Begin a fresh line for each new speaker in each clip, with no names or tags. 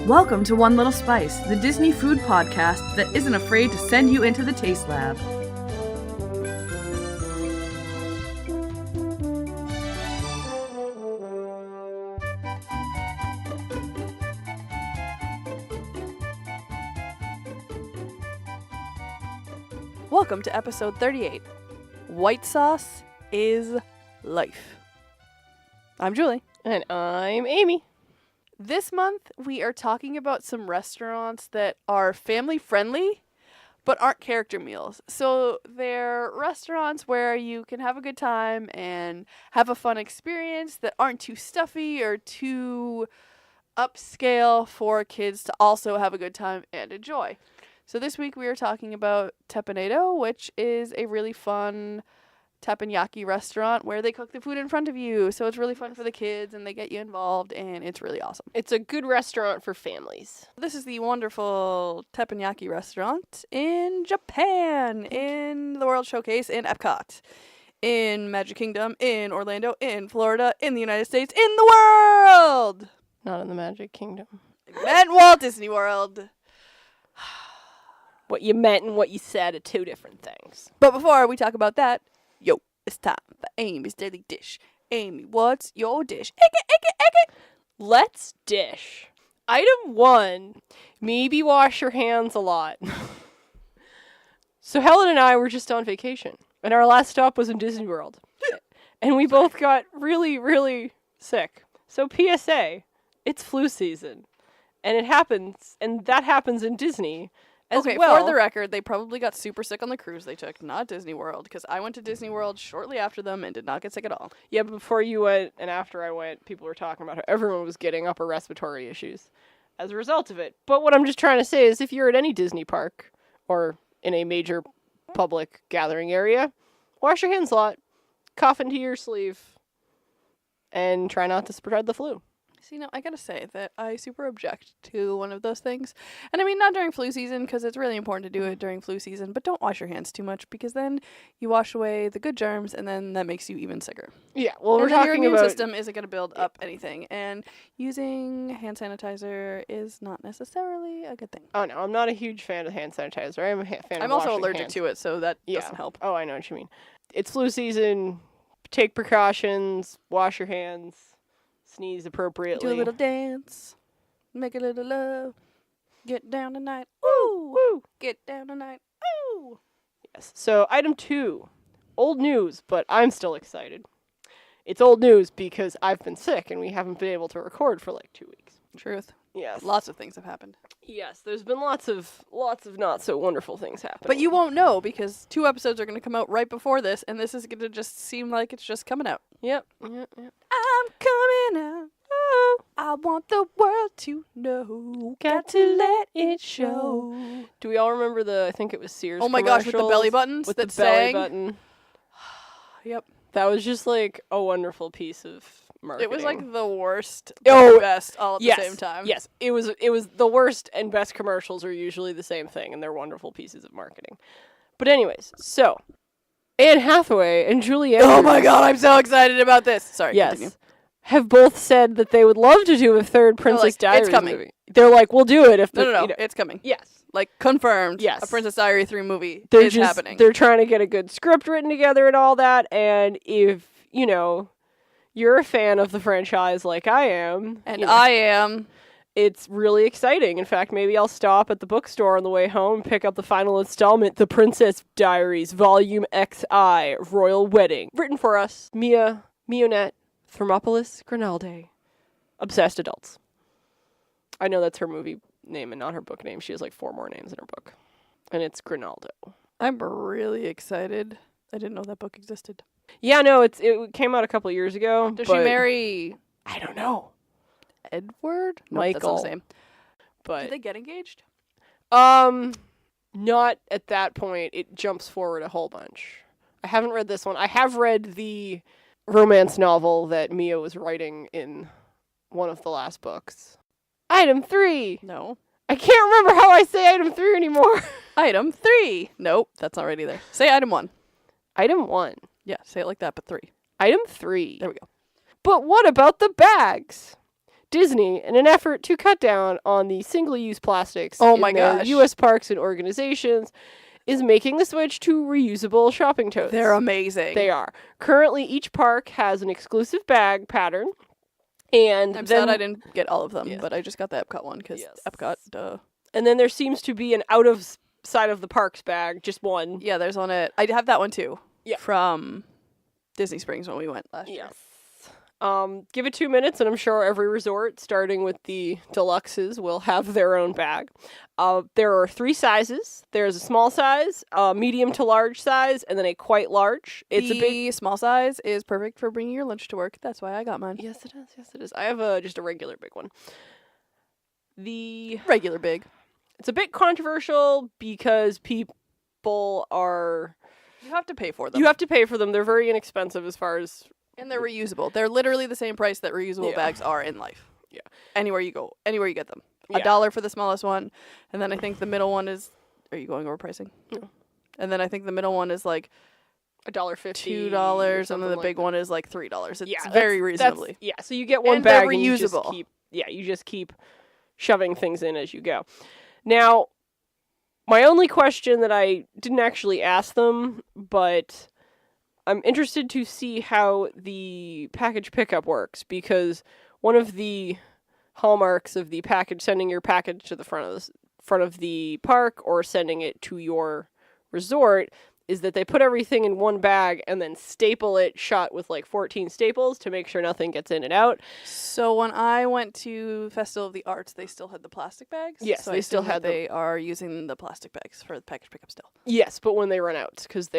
Welcome to One Little Spice, the Disney food podcast that isn't afraid to send you into the taste lab. Welcome to episode 38. White sauce is life. I'm Julie.
And I'm Amy.
This month, we are talking about some restaurants that are family-friendly, but aren't character meals. So they're restaurants where you can have a good time and have a fun experience that aren't too stuffy or too upscale for kids to also have a good time and enjoy. So this week, we are talking about Teppanado, which is a really fun teppanyaki restaurant where they cook the food in front of you. So it's really fun for the kids and they get you involved and it's really awesome.
It's a good restaurant for families.
This is the wonderful teppanyaki restaurant in Japan, in the World Showcase, in Epcot, in Magic Kingdom, in Orlando, in Florida, in the United States, in the world!
Not in the Magic Kingdom.
I meant Walt Disney World.
What you meant and what you said are two different things.
But before we talk about that, yo, it's time for Amy's Daily Dish. Amy, what's your dish?
Let's dish. Item 1, maybe wash your hands a lot. So Helen and I were just on vacation, and our last stop was in Disney World. And we both got really, really sick. So PSA, it's flu season. And that happens in Disney.
Okay,
well.
for the record, they probably got super sick on the cruise they took, not Disney World, because I went to Disney World shortly after them and did not get sick at all.
Yeah, but before you went and after I went, people were talking about how everyone was getting upper respiratory issues as a result of it. But what I'm just trying to say is if you're at any Disney park or in a major public gathering area, wash your hands a lot, cough into your sleeve, and try not to spread the flu.
See, now, I gotta say that I super object to one of those things. And I mean, not during flu season, because it's really important to do it during flu season, but don't wash your hands too much, because then you wash away the good germs, and then that makes you even sicker.
Yeah, well,
and
we're
then
talking
your immune
about...
system isn't going to build up anything, and using hand sanitizer is not necessarily a good thing.
Oh, no, I'm not a huge fan of hand sanitizer. I'm a fan of
I'm also
washing
allergic
hands.
to it, so that doesn't help.
Oh, I know what you mean. It's flu season. Take precautions. Wash your hands. Sneeze appropriately.
Do a little dance. Make a little love. Get down tonight.
Woo! Woo!
Get down tonight. Ooh!
Yes. So, item 2. Old news, but I'm still excited. It's old news because I've been sick and we haven't been able to record for like 2 weeks.
Truth.
Yes.
Lots of things have happened.
Yes, there's been lots of not so wonderful things happening.
But you won't know because 2 episodes are going to come out right before this, and this is going to just seem like it's just coming out.
Yep.
I'm coming out. Oh, I want the world to know. Got to let it show.
Do we all remember I think it was Sears
Oh my gosh, with the belly
commercials
buttons
with
that
the belly
sang?
button?
Yep.
That was just like a wonderful piece of marketing.
It was like the worst,
Oh,
the best, all at
yes,
the same time.
Yes, it was the worst and best commercials are usually the same thing, and they're wonderful pieces of marketing. But anyways, so Anne Hathaway and Julie Andrews.
Oh my god, I'm so excited about this. Sorry,
Yes.
continue.
Have both said that they would love to do a third Princess
like,
Diaries
it's coming.
movie. They're like, we'll do it if the
No,
you know,
it's coming.
yes.
Like, confirmed.
Yes.
A Princess Diary 3 movie
They're
is
just
happening.
they're trying to get a good script written together and all that, and if, you're a fan of the franchise like I am,
And I am.
it's really exciting. In fact, maybe I'll stop at the bookstore on the way home and pick up the final installment, The Princess Diaries, Volume XI, Royal Wedding. Written for us, Mia Mionette Thermopolis Grinaldi. Obsessed Adults. I know that's her movie name and not her book name. She has like 4 more names in her book. And it's Grinaldo.
I'm really excited. I didn't know that book existed.
Yeah, no, it came out a couple of years ago.
Does she marry
I don't know.
Edward? No,
Michael.
that's not the same.
But
Did they get engaged?
not at that point. It jumps forward a whole bunch. I haven't read this one. I have read the romance novel that Mia was writing in one of the last books. Item 3.
No.
I can't remember how I say item 3 anymore.
Item 3. Nope, that's not right either. Say item 1.
Item 1.
Yeah, say it like that, but 3.
Item 3.
There we go.
But what about the bags? Disney, in an effort to cut down on the single-use plastics in their
gosh.
U.S. parks and organizations, is making the switch to reusable shopping totes.
They're amazing.
They are. Currently, each park has an exclusive bag pattern, and
I'm
then
sad I didn't get all of them,
Yes.
but I just got the Epcot one because
Yes.
Epcot, duh.
and then there seems to be an out of side of the parks bag, just one.
Yeah, there's one at. I have that one too.
Yeah.
From Disney Springs when we went last year.
Yes. Give it 2 minutes, and I'm sure every resort, starting with the deluxes, will have their own bag. There are 3 sizes. There's a small size, a medium to large size, and then a quite large. It's
the
a big.
small size is perfect for bringing your lunch to work. That's why I got mine.
Yes, it is. Yes, it is. I have just a regular big one.
Regular big.
It's a bit controversial because people are.
You have to pay for them.
You have to pay for them. They're very inexpensive as far as.
And they're reusable. They're literally the same price that reusable
Yeah.
bags are in life.
Yeah.
Anywhere you go, anywhere you get them.
Yeah.
$1 for the smallest one, and then I think the middle one is. Are you going over pricing?
No.
And then I think the middle one is like
$1.50.
$2,
or
and then the
something
big
like
one is like $3. It's
that.
very
That's-
reasonably.
Yeah, so you get one
And they're
bag and you just
reusable.
keep. Yeah, you just keep shoving things in as you go. Now, my only question that I didn't actually ask them, but I'm interested to see how the package pickup works, because one of the hallmarks of the package, sending your package to the front of the park or sending it to your resort, is that they put everything in one bag and then staple it shut with like 14 staples to make sure nothing gets in and out.
So when I went to Festival of the Arts, they still had the plastic bags.
Yes,
so
they
I
still
assume that
had them.
They are using the plastic bags for the package pickup still.
Yes, but when they run out, because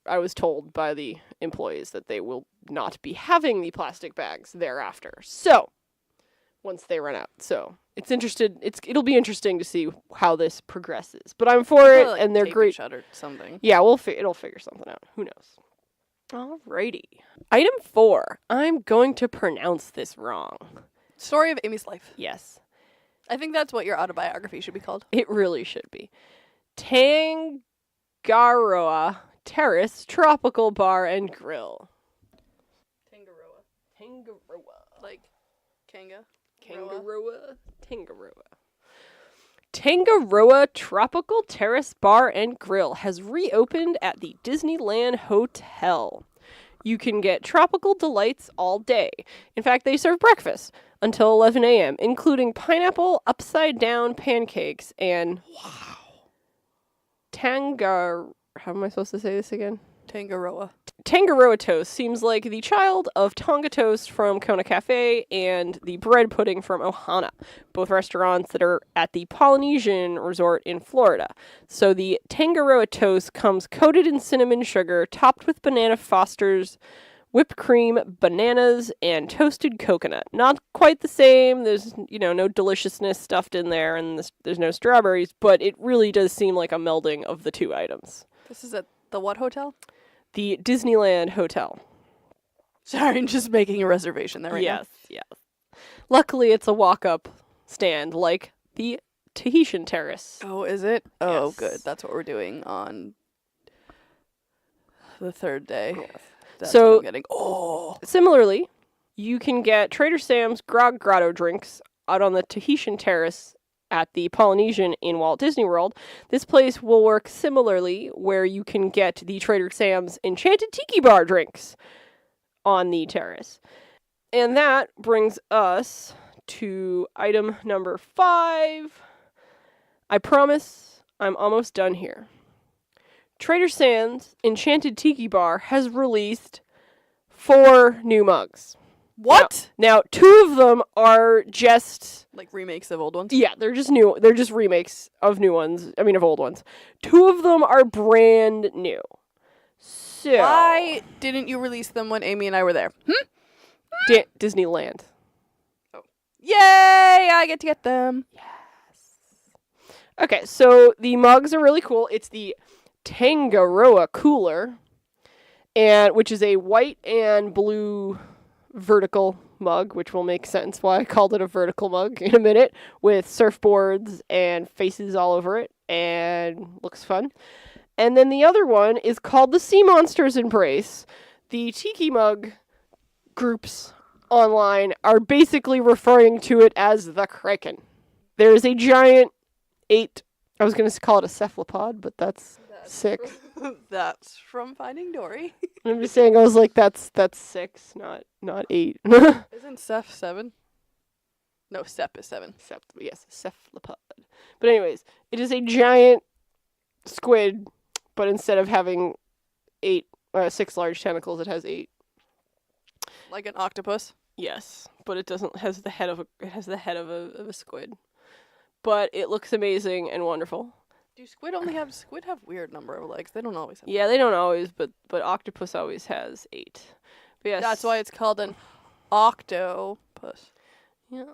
I was told by the employees that they will not be having the plastic bags thereafter. So, once they run out. So, it'll be interesting to see how this progresses. But I'm for it,
Probably, like,
and they're
tape
great.
shut or something.
Yeah, it'll figure something out. Who knows? Alrighty. Item 4. I'm going to pronounce this wrong.
Story of Amy's life.
Yes,
I think that's what your autobiography should be called.
it really should be. Tangaroa Terrace Tropical Bar and Grill. Tangaroa.
Like Kanga.
Tangaroa. Tangaroa Tropical Terrace Bar and Grill has reopened at the Disneyland Hotel. You can get tropical delights all day. In fact, they serve breakfast until 11 a.m., including pineapple upside-down pancakes and how am I supposed to say this again?
Tangaroa.
Tangaroa toast seems like the child of Tonga toast from Kona Cafe and the bread pudding from Ohana, both restaurants that are at the Polynesian Resort in Florida. So the Tangaroa toast comes coated in cinnamon sugar, topped with banana Foster's, whipped cream, bananas, and toasted coconut. Not quite the same. There's, no deliciousness stuffed in there, and there's no strawberries, but it really does seem like a melding of the two items.
This is at the what hotel?
The Disneyland Hotel.
Sorry, I'm just making a reservation there right now.
Yes. Luckily, it's a walk-up stand like the Tahitian Terrace.
Oh, is it? Oh,
Yes.
good. That's what we're doing on the third day.
Yes.
That's
So-
what I'm getting. Oh,
Similarly, you can get Trader Sam's Grog Grotto drinks out on the Tahitian Terrace at the Polynesian in Walt Disney World. This place will work similarly, where you can get the Trader Sam's Enchanted Tiki Bar drinks on the terrace. And that brings us to item number 5. I promise I'm almost done here. Trader Sam's Enchanted Tiki Bar has released 4 new mugs.
what?
Now, 2 of them are just...
Like remakes of old ones?
Yeah, they're just new. They're just remakes of new ones. I mean, of old ones. 2 of them are brand new. So...
Why didn't you release them when Amy and I were there?
Disneyland.
Yay! I get to get them.
Okay, so the mugs are really cool. It's the Tangaroa Cooler, which is a white and blue vertical mug, which will make sense why I called it a vertical mug in a minute, with surfboards and faces all over it, and looks fun. And then the other one is called the Sea Monsters Embrace. The Tiki mug groups online are basically referring to it as the Kraken. There is a giant 8, I was going to call it a cephalopod, but that's 6.
That's from Finding Dory.
I'm just saying, I was like, that's 6, not 8.
Isn't Seth 7? No, Step is 7.
Yes, cephalopod. But anyways, it is a giant squid, but instead of having 6 large tentacles, it has 8.
Like an octopus.
Yes, but it has the head of a squid. But it looks amazing and wonderful.
Do squid have weird number of legs? They don't always have.
Yeah, they don't always, but octopus always has 8. But yes,
That's why it's called an octopus.
Yeah,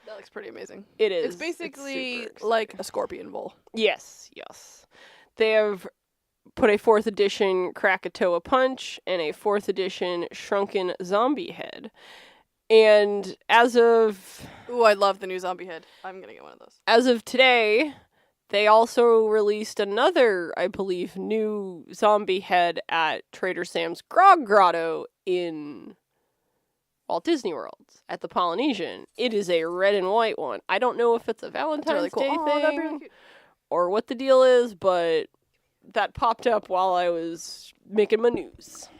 That looks pretty amazing.
it is.
It's basically
super
like
exciting.
a scorpion bowl.
Yes. They have put a 4th edition Krakatoa punch and a 4th edition shrunken zombie head. And as of
Ooh, I love the new zombie head. I'm gonna get one of those.
As of today, they also released another, I believe, new zombie head at Trader Sam's Grog Grotto in Walt Disney World at the Polynesian. It is a red and white one. I don't know if it's a Valentine's
That's really cool.
Day
Oh,
thing
that'd be really cute.
or what the deal is, but that popped up while I was making my news.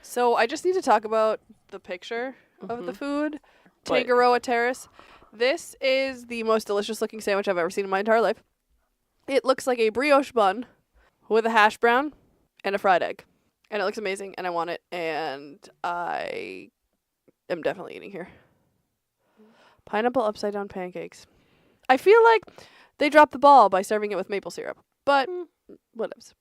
So I just need to talk about the picture of the food. Tangaroa Terrace. This is the most delicious looking sandwich I've ever seen in my entire life. It looks like a brioche bun with a hash brown and a fried egg. And it looks amazing and I want it and I am definitely eating here. Pineapple upside down pancakes. I feel like they dropped the ball by serving it with maple syrup. But whatevs.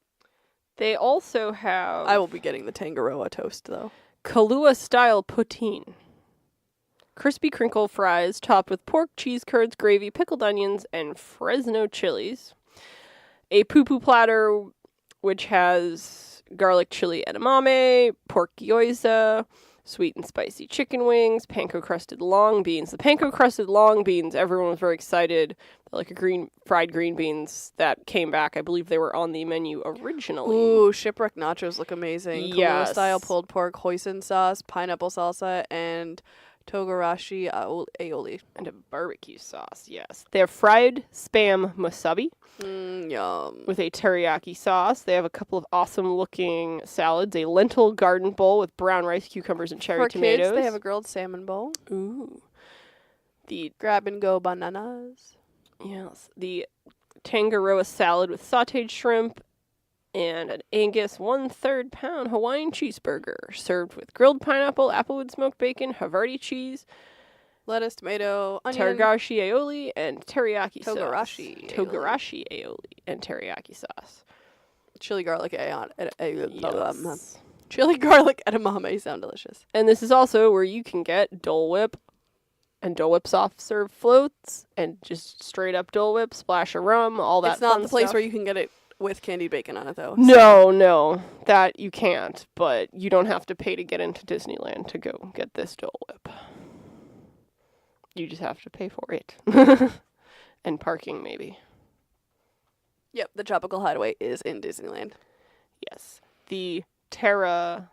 They also have
I will be getting the Tangaroa toast though.
Kahlua style poutine. Crispy crinkle fries topped with pork, cheese curds, gravy, pickled onions, and Fresno chilies. A poo-poo platter, which has garlic chili edamame, pork gyoza, sweet and spicy chicken wings, panko-crusted long beans. The panko-crusted long beans, everyone was very excited. Like fried green beans that came back. I believe they were on the menu originally.
Ooh, shipwreck nachos look amazing.
Yes.
Kahlua style pulled pork, hoisin sauce, pineapple salsa, and togarashi aioli.
And a barbecue sauce, yes. They have fried Spam musubi
Yum.
with a teriyaki sauce. They have a couple of awesome-looking salads. A lentil garden bowl with brown rice, cucumbers, and cherry
For
tomatoes.
kids, they have a grilled salmon bowl.
Ooh. The
Grab and go bananas.
Yes, the Tangaroa salad with sautéed shrimp and an Angus 1/3 pound Hawaiian cheeseburger served with grilled pineapple, applewood smoked bacon, Havarti cheese,
Lettuce, tomato, onion.
Togarashi aioli, and teriyaki sauce.
Togarashi aioli.
Togarashi aioli and teriyaki sauce.
Chili garlic
Yes.
Chili garlic edamame sound delicious.
And this is also where you can get Dole Whip and Dole Whip soft serve floats and just straight up Dole Whip, splash of rum, all that
It's not
fun
the place
stuff.
where you can get it with candied bacon on it though.
No, that you can't, but you don't have to pay to get into Disneyland to go get this Dole Whip. You just have to pay for it. And parking, maybe.
Yep, the Tropical Hideaway is in Disneyland.
Yes. The Tangara.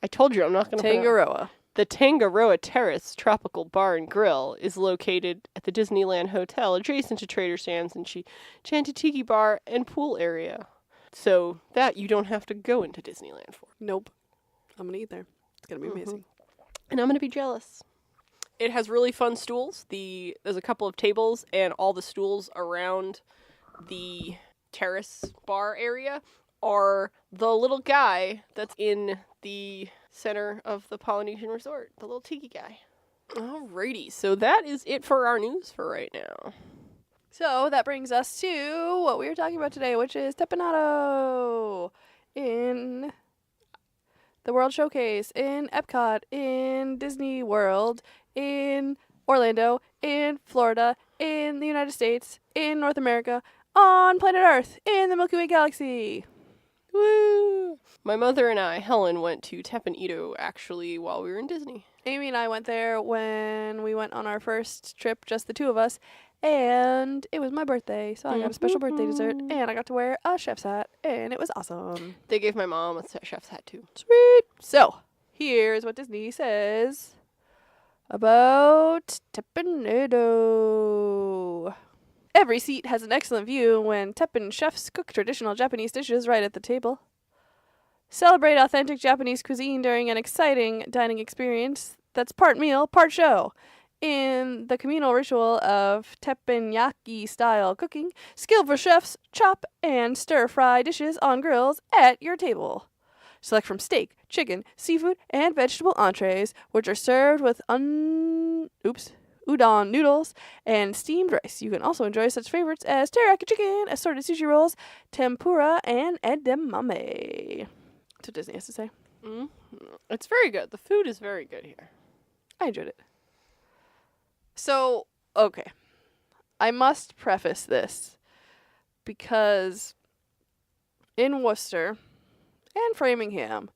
I told you I'm not going to
Tangaroa.
The Tangaroa Terrace Tropical Bar and Grill is located at the Disneyland Hotel, adjacent to Trader Sam's and Chantitiki Bar and pool area. So that you don't have to go into Disneyland for.
Nope. I'm gonna eat there. It's gonna be amazing.
And I'm going to be jealous. It has really fun stools. There's a couple of tables, and all the stools around the terrace bar area are the little guy that's in the center of the Polynesian Resort, the little tiki guy. Alrighty, so that is it for our news for right now.
So that brings us to what we were talking about today, which is Tepanado in the World Showcase, in Epcot, in Disney World, in Orlando, in Florida, in the United States, in North America, on planet Earth, in the Milky Way galaxy.
Woo! My mother and I, Helen, went to Teppan Edo actually while we were in Disney.
Amy and I went there when we went on our first trip, just the two of us, and it was my birthday, so I got a special birthday dessert, and I got to wear a chef's hat, and it was awesome.
They gave my mom a chef's hat too.
Sweet. So, here's what Disney says about Teppan Edo. Every seat has an excellent view when Teppan chefs cook traditional Japanese dishes right at the table. Celebrate authentic Japanese cuisine during an exciting dining experience that's part meal, part show. In the communal ritual of teppanyaki-style cooking, skillful chefs chop and stir-fry dishes on grills at your table. Select from steak, chicken, seafood, and vegetable entrees, which are served with udon noodles and steamed rice. You can also enjoy such favorites as teriyaki chicken, assorted sushi rolls, tempura, and edamame. That's what Disney has to say.
Mm-hmm. It's very good. The food is very good here.
I enjoyed it. So, okay. I must preface this because in Worcester and Framingham,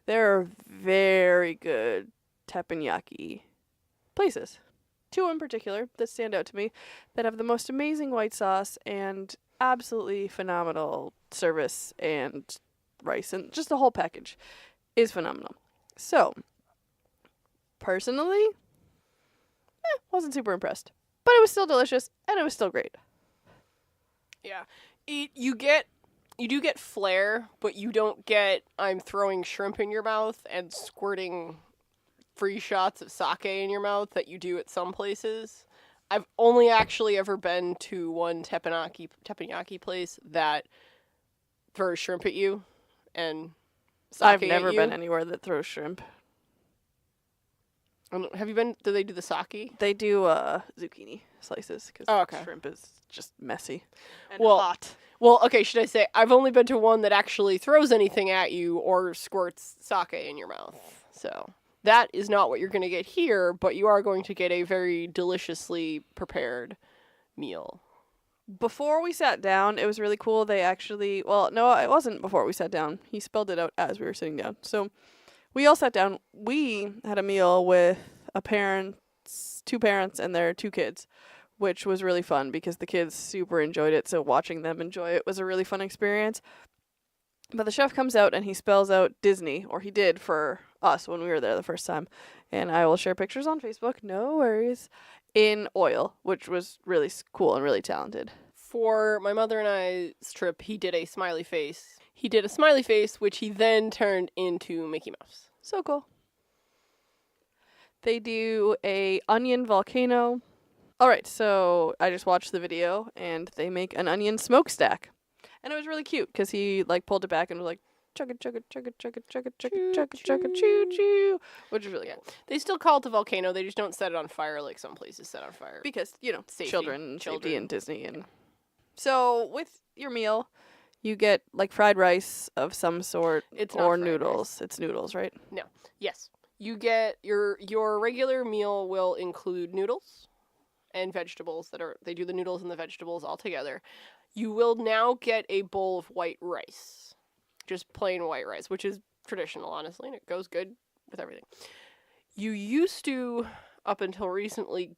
there are very good teppanyaki places. Two in particular that stand out to me that have the most amazing white sauce and absolutely phenomenal service and rice, and just the whole package is phenomenal. So, personally, wasn't super impressed. But it was still delicious, and it was still great.
Yeah. You do get flair, but you don't get I'm throwing shrimp in your mouth and squirting free shots of sake in your mouth that you do at some places. I've only actually ever been to one teppanyaki place that throws shrimp at you and sake
I've
at
never
you.
been anywhere that throws shrimp.
Have you been? Do they do the sake?
They do zucchini slices because
okay.
shrimp is just messy and
Well,
hot.
Well, okay, should I say I've only been to one that actually throws anything at you or squirts sake in your mouth. So that is not what you're going to get here, but you are going to get a very deliciously prepared meal.
Before we sat down, it was really cool. They actually, well, no, it wasn't before we sat down. He spelled it out as we were sitting down. So we all sat down. We had a meal with two parents and their two kids, which was really fun because the kids super enjoyed it. So watching them enjoy it was a really fun experience. But the chef comes out and he spells out Disney, or he did for us when we were there the first time. And I will share pictures on Facebook, no worries, in oil, which was really cool and really talented.
For my mother and I's trip, he did a smiley face. He did a smiley face, which he then turned into Mickey Mouse.
So cool. They do a onion volcano. All right, so I just watched the video, and they make an onion smokestack. And it was really cute, because he, pulled it back and was like, chugga, chugga, chugga, chugga, chugga, chugga, chugga, chugga, choo, choo, which is really cool.
They still call it the volcano, they just don't set it on fire like some places set on fire.
Because,
Safety.
children and Disney. And so, with your meal, you get, fried rice of some sort,
It's not
or
fried
noodles.
rice.
It's noodles, right?
No. Yes. You get your regular meal will include noodles and vegetables they do the noodles and the vegetables all together. You will now get a bowl of white rice. Just plain white rice, which is traditional, honestly, and it goes good with everything. You used to, up until recently,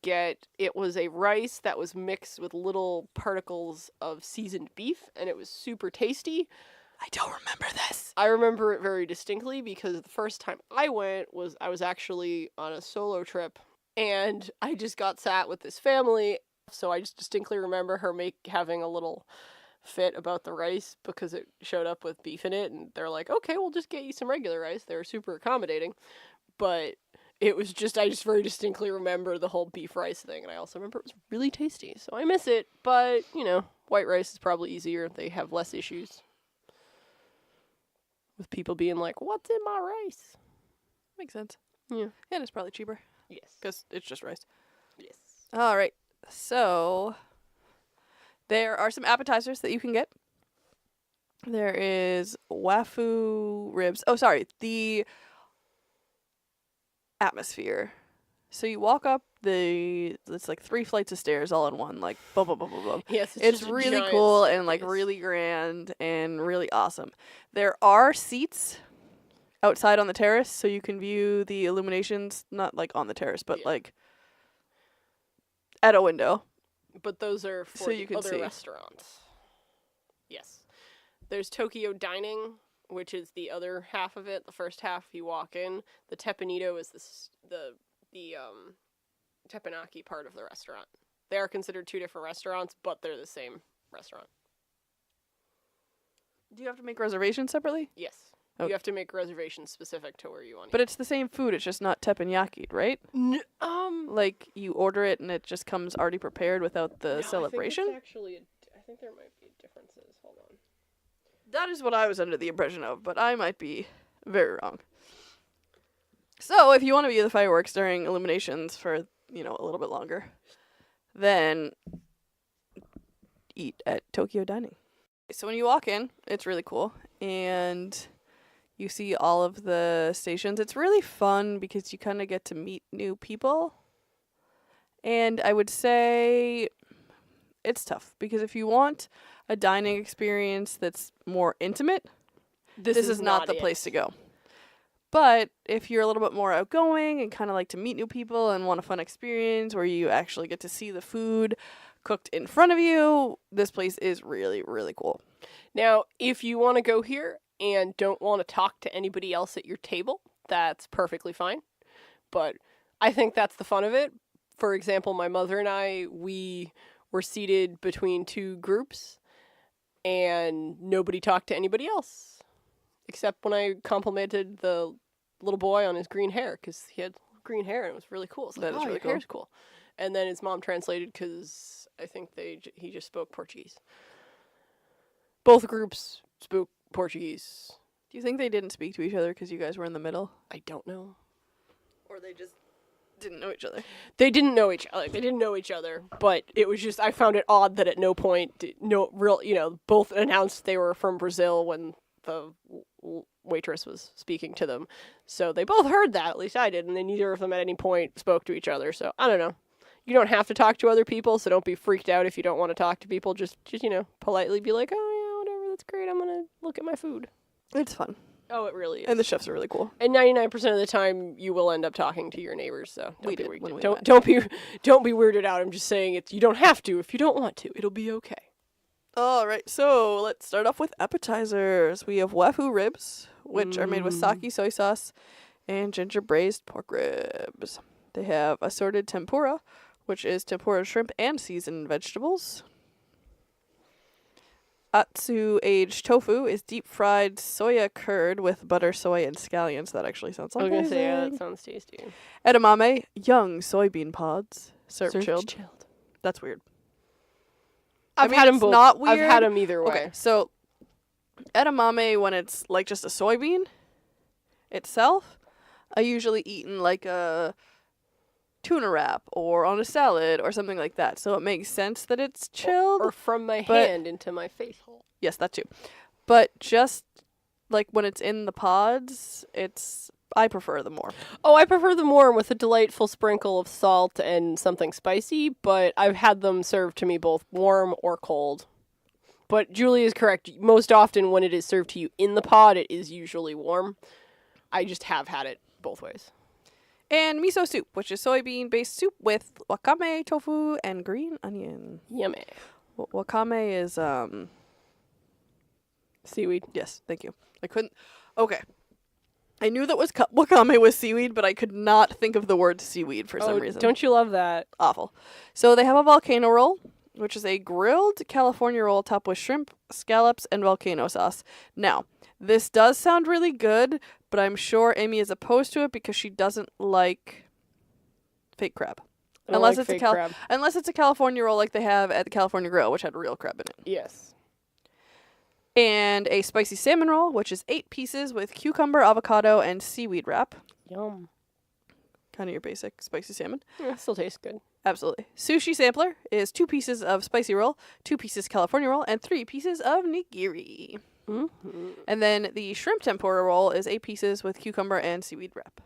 it was a rice that was mixed with little particles of seasoned beef, and it was super tasty.
I don't remember this.
I remember it very distinctly because the first time I went I was actually on a solo trip, and I just got sat with this family, so I just distinctly remember her having a little fit about the rice because it showed up with beef in it, and they're like, okay, we'll just get you some regular rice. They were super accommodating, but it was just, I just very distinctly remember the whole beef rice thing, and I also remember it was really tasty, so I miss it, but, white rice is probably easier. They have less issues with people being like, what's in my rice?
Makes sense.
Yeah.
And it's probably cheaper,
Yes.
because it's just rice.
Yes.
All right. So there are some appetizers that you can get. There is wafu ribs. Oh, sorry. The atmosphere. So you walk up It's like 3 flights of stairs all in one, like boom, boom, boom, boom, boom.
Yes,
It's
just a
really
giant
cool and like
staircase.
really grand and really awesome. There are seats outside on the terrace, so you can view the illuminations, not like on the terrace, but
Yeah.
like at a window.
But those are for
So
the
you can
other
see.
restaurants. Yes. There's Tokyo Dining, which is the other half of it. The first half you walk in. The Teppanydo is the teppanyaki part of the restaurant. They are considered 2 different restaurants, but they're the same restaurant.
Do you have to make reservations separately?
Yes.
Okay.
You have to make reservations specific to where you want to
But it's the same food, it's just not teppanyaki, right? Like you order it and it just comes already prepared without the celebration?
I think there might be differences. Hold on.
That is what I was under the impression of, but I might be very wrong. So, if you want to view the fireworks during illuminations for, a little bit longer, then eat at Tokyo Dining. So when you walk in, it's really cool, and you see all of the stations. It's really fun because you kind of get to meet new people. And I would say it's tough because if you want a dining experience that's more intimate, this is not the place to go. But if you're a little bit more outgoing and kind of like to meet new people and want a fun experience where you actually get to see the food cooked in front of you, this place is really, really cool.
Now, if you want to go here and don't want to talk to anybody else at your table, that's perfectly fine. But I think that's the fun of it. For example, my mother and I, we were seated between 2 groups and nobody talked to anybody else. Except when I complimented the little boy on his green hair, because he had green hair and it was really cool. It's like,
That is really
your
cool.
hair's cool. And then his mom translated because I think he just spoke Portuguese. Both groups spoke Portuguese.
Do you think they didn't speak to each other because you guys were in the middle?
I don't know.
Or they just didn't know each other?
They didn't know each other. They didn't know each other, but it was just, I found it odd that at no point, both announced they were from Brazil when the waitress was speaking to them. So they both heard that, at least I did, and then neither of them at any point spoke to each other. So I don't know. You don't have to talk to other people, so don't be freaked out if you don't want to talk to people. Just politely be like, oh yeah, whatever, that's great. I'm gonna look at my food.
It's fun.
Oh, it really is.
And the chefs are really cool.
And 99% of the time, you will end up talking to your neighbors. So
We
don't be
did
weirded.
when we
Don't
went.
don't be weirded out. I'm just saying you don't have to if you don't want to. It'll be okay.
All right, so let's start off with appetizers. We have wafu ribs, which are made with sake soy sauce and ginger braised pork ribs. They have assorted tempura, which is tempura shrimp and seasoned vegetables. Atsu aged tofu is deep fried soya curd with butter, soy, and scallions. That actually sounds
I was
amazing.
gonna say that sounds tasty.
Edamame, young soybean pods, served chilled.
chilled.
That's weird.
I've
mean,
had them
it's
both.
not
I've
weird.
had them either way.
Okay, so edamame, when it's like just a soybean itself, I usually eat in like a tuna wrap or on a salad or something like that. So it makes sense that it's chilled.
Or from my
but-
hand into my face hole.
Yes, that too. But just like when it's in the pods, I prefer them more.
Oh, I prefer them warm with a delightful sprinkle of salt and something spicy, but I've had them served to me both warm or cold. But Julie is correct. Most often when it is served to you in the pod, it is usually warm. I just have had it both ways.
And miso soup, which is soybean-based soup with wakame, tofu, and green onion.
Yummy.
Wakame is
Seaweed.
yes, thank you. I couldn't. Okay. I knew that was wakame was seaweed, but I could not think of the word seaweed for some reason.
Don't you love that?
Awful. So they have a volcano roll, which is a grilled California roll topped with shrimp, scallops, and volcano sauce. Now, this does sound really good, but I'm sure Amy is opposed to it because she doesn't like fake crab.
I don't
Unless
like
it's a
fake crab.
Unless it's a California roll like they have at the California Grill, which had real crab in it.
Yes.
And a spicy salmon roll, which is 8 pieces with cucumber, avocado, and seaweed wrap.
Yum.
Kind of your basic spicy salmon.
Yeah, still tastes good.
Absolutely. Sushi sampler is 2 pieces of spicy roll, 2 pieces California roll, and 3 pieces of nigiri.
Mm-hmm.
And then the shrimp tempura roll is 8 pieces with cucumber and seaweed wrap.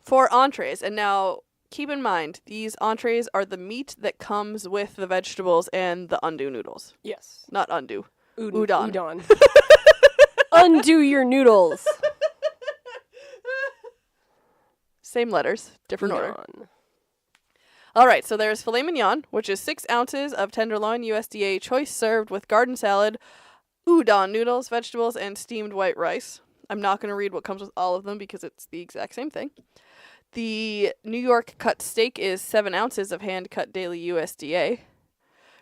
For entrees, and now keep in mind, these entrees are the meat that comes with the vegetables and the undo noodles.
Yes.
Not undo.
Udon.
Udon.
Undo your noodles.
Same letters, different order.
Udon.
All right, so there's filet mignon, which is 6 ounces of tenderloin USDA choice served with garden salad, udon noodles, vegetables, and steamed white rice. I'm not going to read what comes with all of them because it's the exact same thing. The New York cut steak is 7 ounces of hand-cut daily USDA.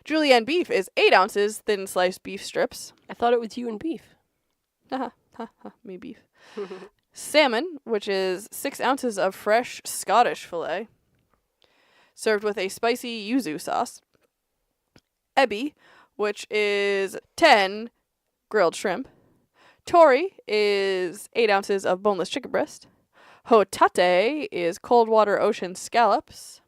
Julienne beef is 8 ounces thin sliced beef strips.
I thought it was you and beef.
Haha, haha, me beef. Salmon, which is 6 ounces of fresh Scottish fillet, served with a spicy yuzu sauce. Ebi, which is 10 grilled shrimp. Tori is 8 ounces of boneless chicken breast. Hotate is cold water ocean scallops.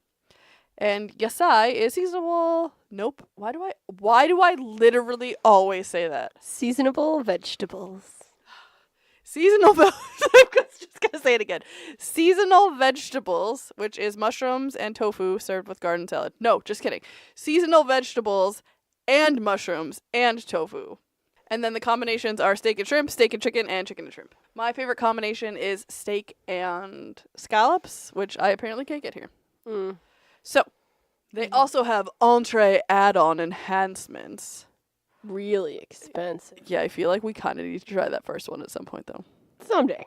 And yasai is seasonable. Nope. Why do I literally always say that?
Seasonable vegetables.
Seasonal I'm just gonna say it again. Seasonal vegetables, which is mushrooms and tofu served with garden salad. No, just kidding. Seasonal vegetables and mushrooms and tofu. And then the combinations are steak and shrimp, steak and chicken and shrimp. My favorite combination is steak and scallops, which I apparently can't get here.
Mm.
So, they also have entree add-on enhancements.
Really expensive.
Yeah, I feel like we kind of need to try that first one at some point, though.
Someday.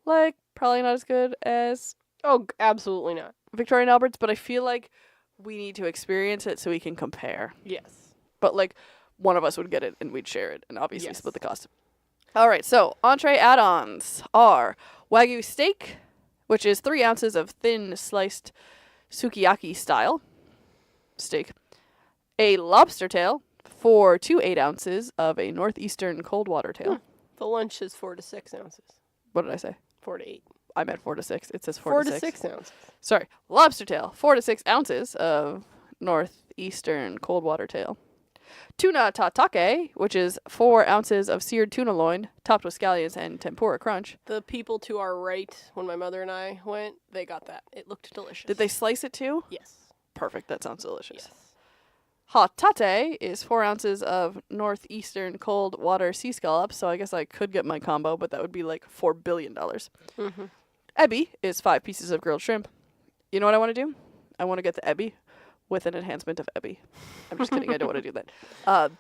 Like, probably not as good as
Oh, absolutely not.
Victoria and Albert's, but I feel like we need to experience it so we can compare.
Yes.
But, like, one of us would get it and we'd share it and obviously
Yes.
split the cost. All right, so entree add-ons are Wagyu steak, which is 3 ounces of thin sliced sukiyaki style steak. A lobster tail for 2 8 ounces of a northeastern cold water tail.
The lunch is 4 to 6 ounces.
What did I say?
4 to 8.
I meant 4 to 6. It says 4
4
to
to
6.
6 ounces.
Sorry. Lobster tail, 4 to 6 ounces of northeastern cold water tail. Tuna tatake, which is 4 ounces of seared tuna loin, topped with scallions and tempura crunch.
The people to our right, when my mother and I went, they got that. It looked delicious.
Did they slice it too?
Yes.
Perfect. That sounds delicious.
Yes.
Hotate is 4 ounces of northeastern cold water sea scallops, so I guess I could get my combo, but that would be like $4 billion.
Mm-hmm.
Ebi is 5 pieces of grilled shrimp. You know what I want to do? I want to get the ebi with an enhancement of ebi. I'm just kidding. I don't want to do that.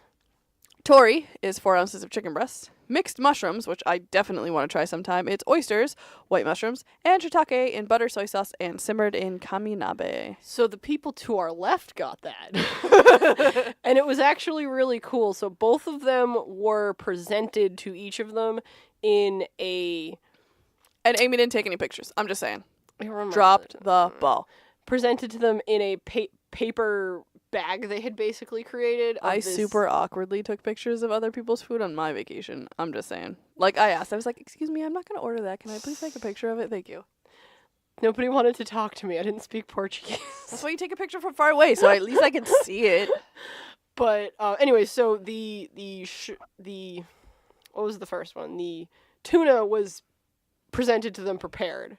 Tori is 4 ounces of chicken breast. Mixed mushrooms, which I definitely want to try sometime. It's oysters, white mushrooms, and shiitake in butter, soy sauce, and simmered in kaminabe.
So the people to our left got that. And it was actually really cool. So both of them were presented to each of them in a...
And Amy didn't take any pictures. I'm just saying.
I remember
Dropped
that.
the ball.
Presented to them in a paper bag they had basically created.
I super awkwardly took pictures of other people's food on my vacation. I'm just saying. Like, I asked. I was like, excuse me, I'm not going to order that. Can I please take a picture of it? Thank you.
Nobody wanted to talk to me. I didn't speak Portuguese.
That's why you take a picture from far away, so at least I can see it.
But anyway, so the what was the first one? The tuna was presented to them prepared.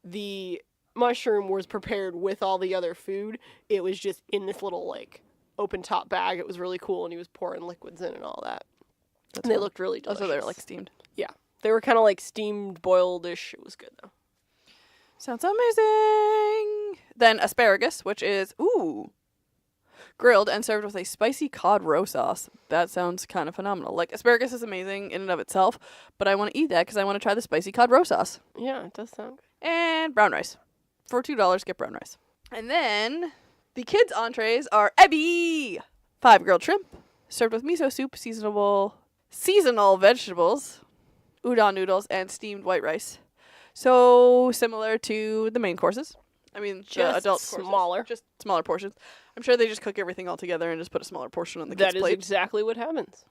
The mushroom was prepared with all the other food. It was just in this little like open top bag. It was really cool, and he was pouring liquids in and all that. And they looked really delicious.
Also, they're like steamed.
Yeah, they were kind of like steamed, boiled-ish. It was good though.
Sounds amazing. Then asparagus, which is grilled and served with a spicy cod roe sauce. That sounds kind of phenomenal. Like, asparagus is amazing in and of itself, but I want to eat that because I want to try the spicy cod roe sauce.
Yeah, it does sound good.
And brown rice. For $2, get brown rice. And then the kids' entrees are ebi, 5 grilled shrimp, served with miso soup, seasonal vegetables, udon noodles, and steamed white rice. So similar to the main courses. I mean, the
Just
adult courses.
smaller.
Just smaller portions. I'm sure they just cook everything all together and just put a smaller portion on the kids'
That is
plate.
exactly what happens.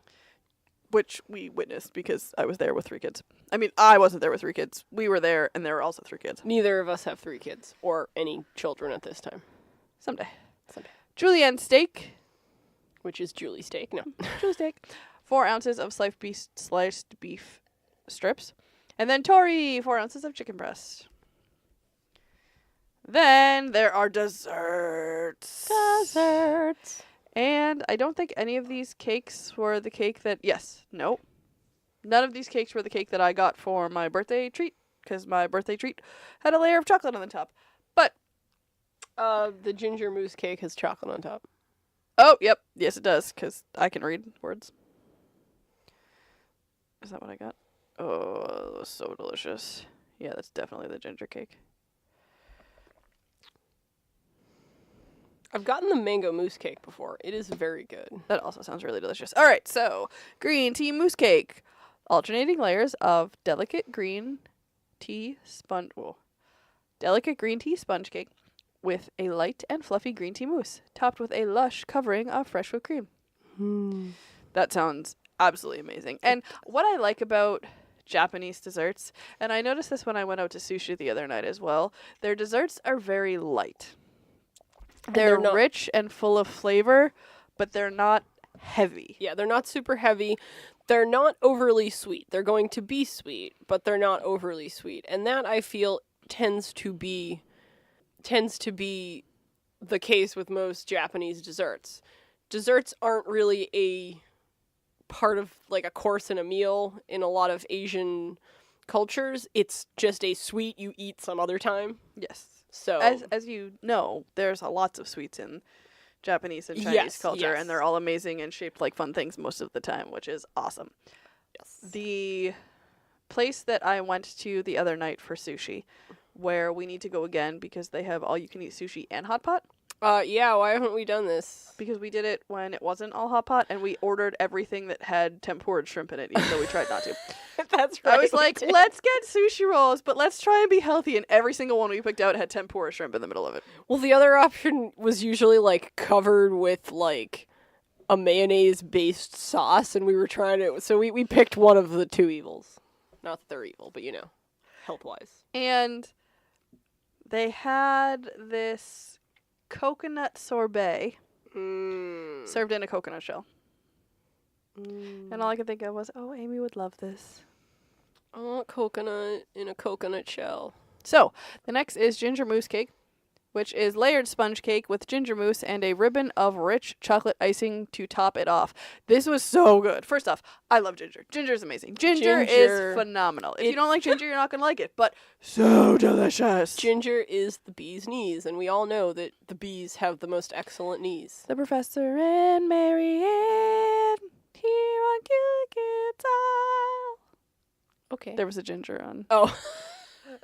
Which we witnessed because I was there with 3 kids. I mean, I wasn't there with 3 kids. We were there, and there were also 3 kids.
Neither of us have 3 kids or any children at this time.
Someday.
Someday.
Julienne steak.
Which is Julie steak. No.
Julie steak. 4 ounces of sliced beef strips. And then Tori, 4 ounces of chicken breast. Then there are desserts.
Desserts.
And I don't think any of these cakes were the cake that... Yes. No. None of these cakes were the cake that I got for my birthday treat, because my birthday treat had a layer of chocolate on the top. But...
The ginger mousse cake has chocolate on top.
Oh, yep. Yes, it does, because I can read words. Is that what I got? Oh, it was so delicious. Yeah, that's definitely the ginger cake.
I've gotten the mango mousse cake before. It is very good.
That also sounds really delicious. All right, so green tea mousse cake. Alternating layers of delicate green tea sponge cake with a light and fluffy green tea mousse, topped with a lush covering of fresh whipped cream. That sounds absolutely amazing. And what I like about Japanese desserts, and I noticed this when I went out to sushi the other night as well, their desserts are very light. They're
not-
rich and full of flavor, but they're not heavy.
Yeah, they're not super heavy. They're not overly sweet. They're going to be sweet, but they're not overly sweet. And that, I feel, tends to be the case with most Japanese desserts. Desserts aren't really a part of like a course in a meal in a lot of Asian cultures. It's just a sweet you eat some other time.
Yes.
So
As you know, there's lots of sweets in Japanese and Chinese
Yes,
culture,
yes.
and they're all amazing and shaped like fun things most of the time, which is awesome.
yes.
The place that I went to the other night for sushi, where we need to go again because they have all-you-can-eat sushi and hot pot,
Yeah, why haven't we done this?
because we did it when it wasn't all hot pot, and we ordered everything that had tempura shrimp in it, even though we tried not to.
That's right.
I was
we
like,
did.
let's get sushi rolls, but let's try and be healthy, and every single one we picked out had tempura shrimp in the middle of it.
Well, the other option was usually like covered with like a mayonnaise-based sauce, and we were trying to. So we picked one of the two evils. Not that they're evil, but you know, health-wise.
And they had this coconut sorbet served in a coconut shell. And all I could think of was, oh, Amy would love this.
I want coconut in a coconut shell.
So, the next is ginger mousse cake, which is layered sponge cake with ginger mousse and a ribbon of rich chocolate icing to top it off. This was so good. First off, I love ginger. Ginger is amazing. Ginger
Ginger.
is phenomenal. If you don't like ginger, you're not going to like it, but so delicious.
Ginger is the bee's knees, and we all know that the bees have the most excellent knees.
The Professor and Mary Ann here on Gilligan's Isle.
Okay.
There was a ginger on.
Oh.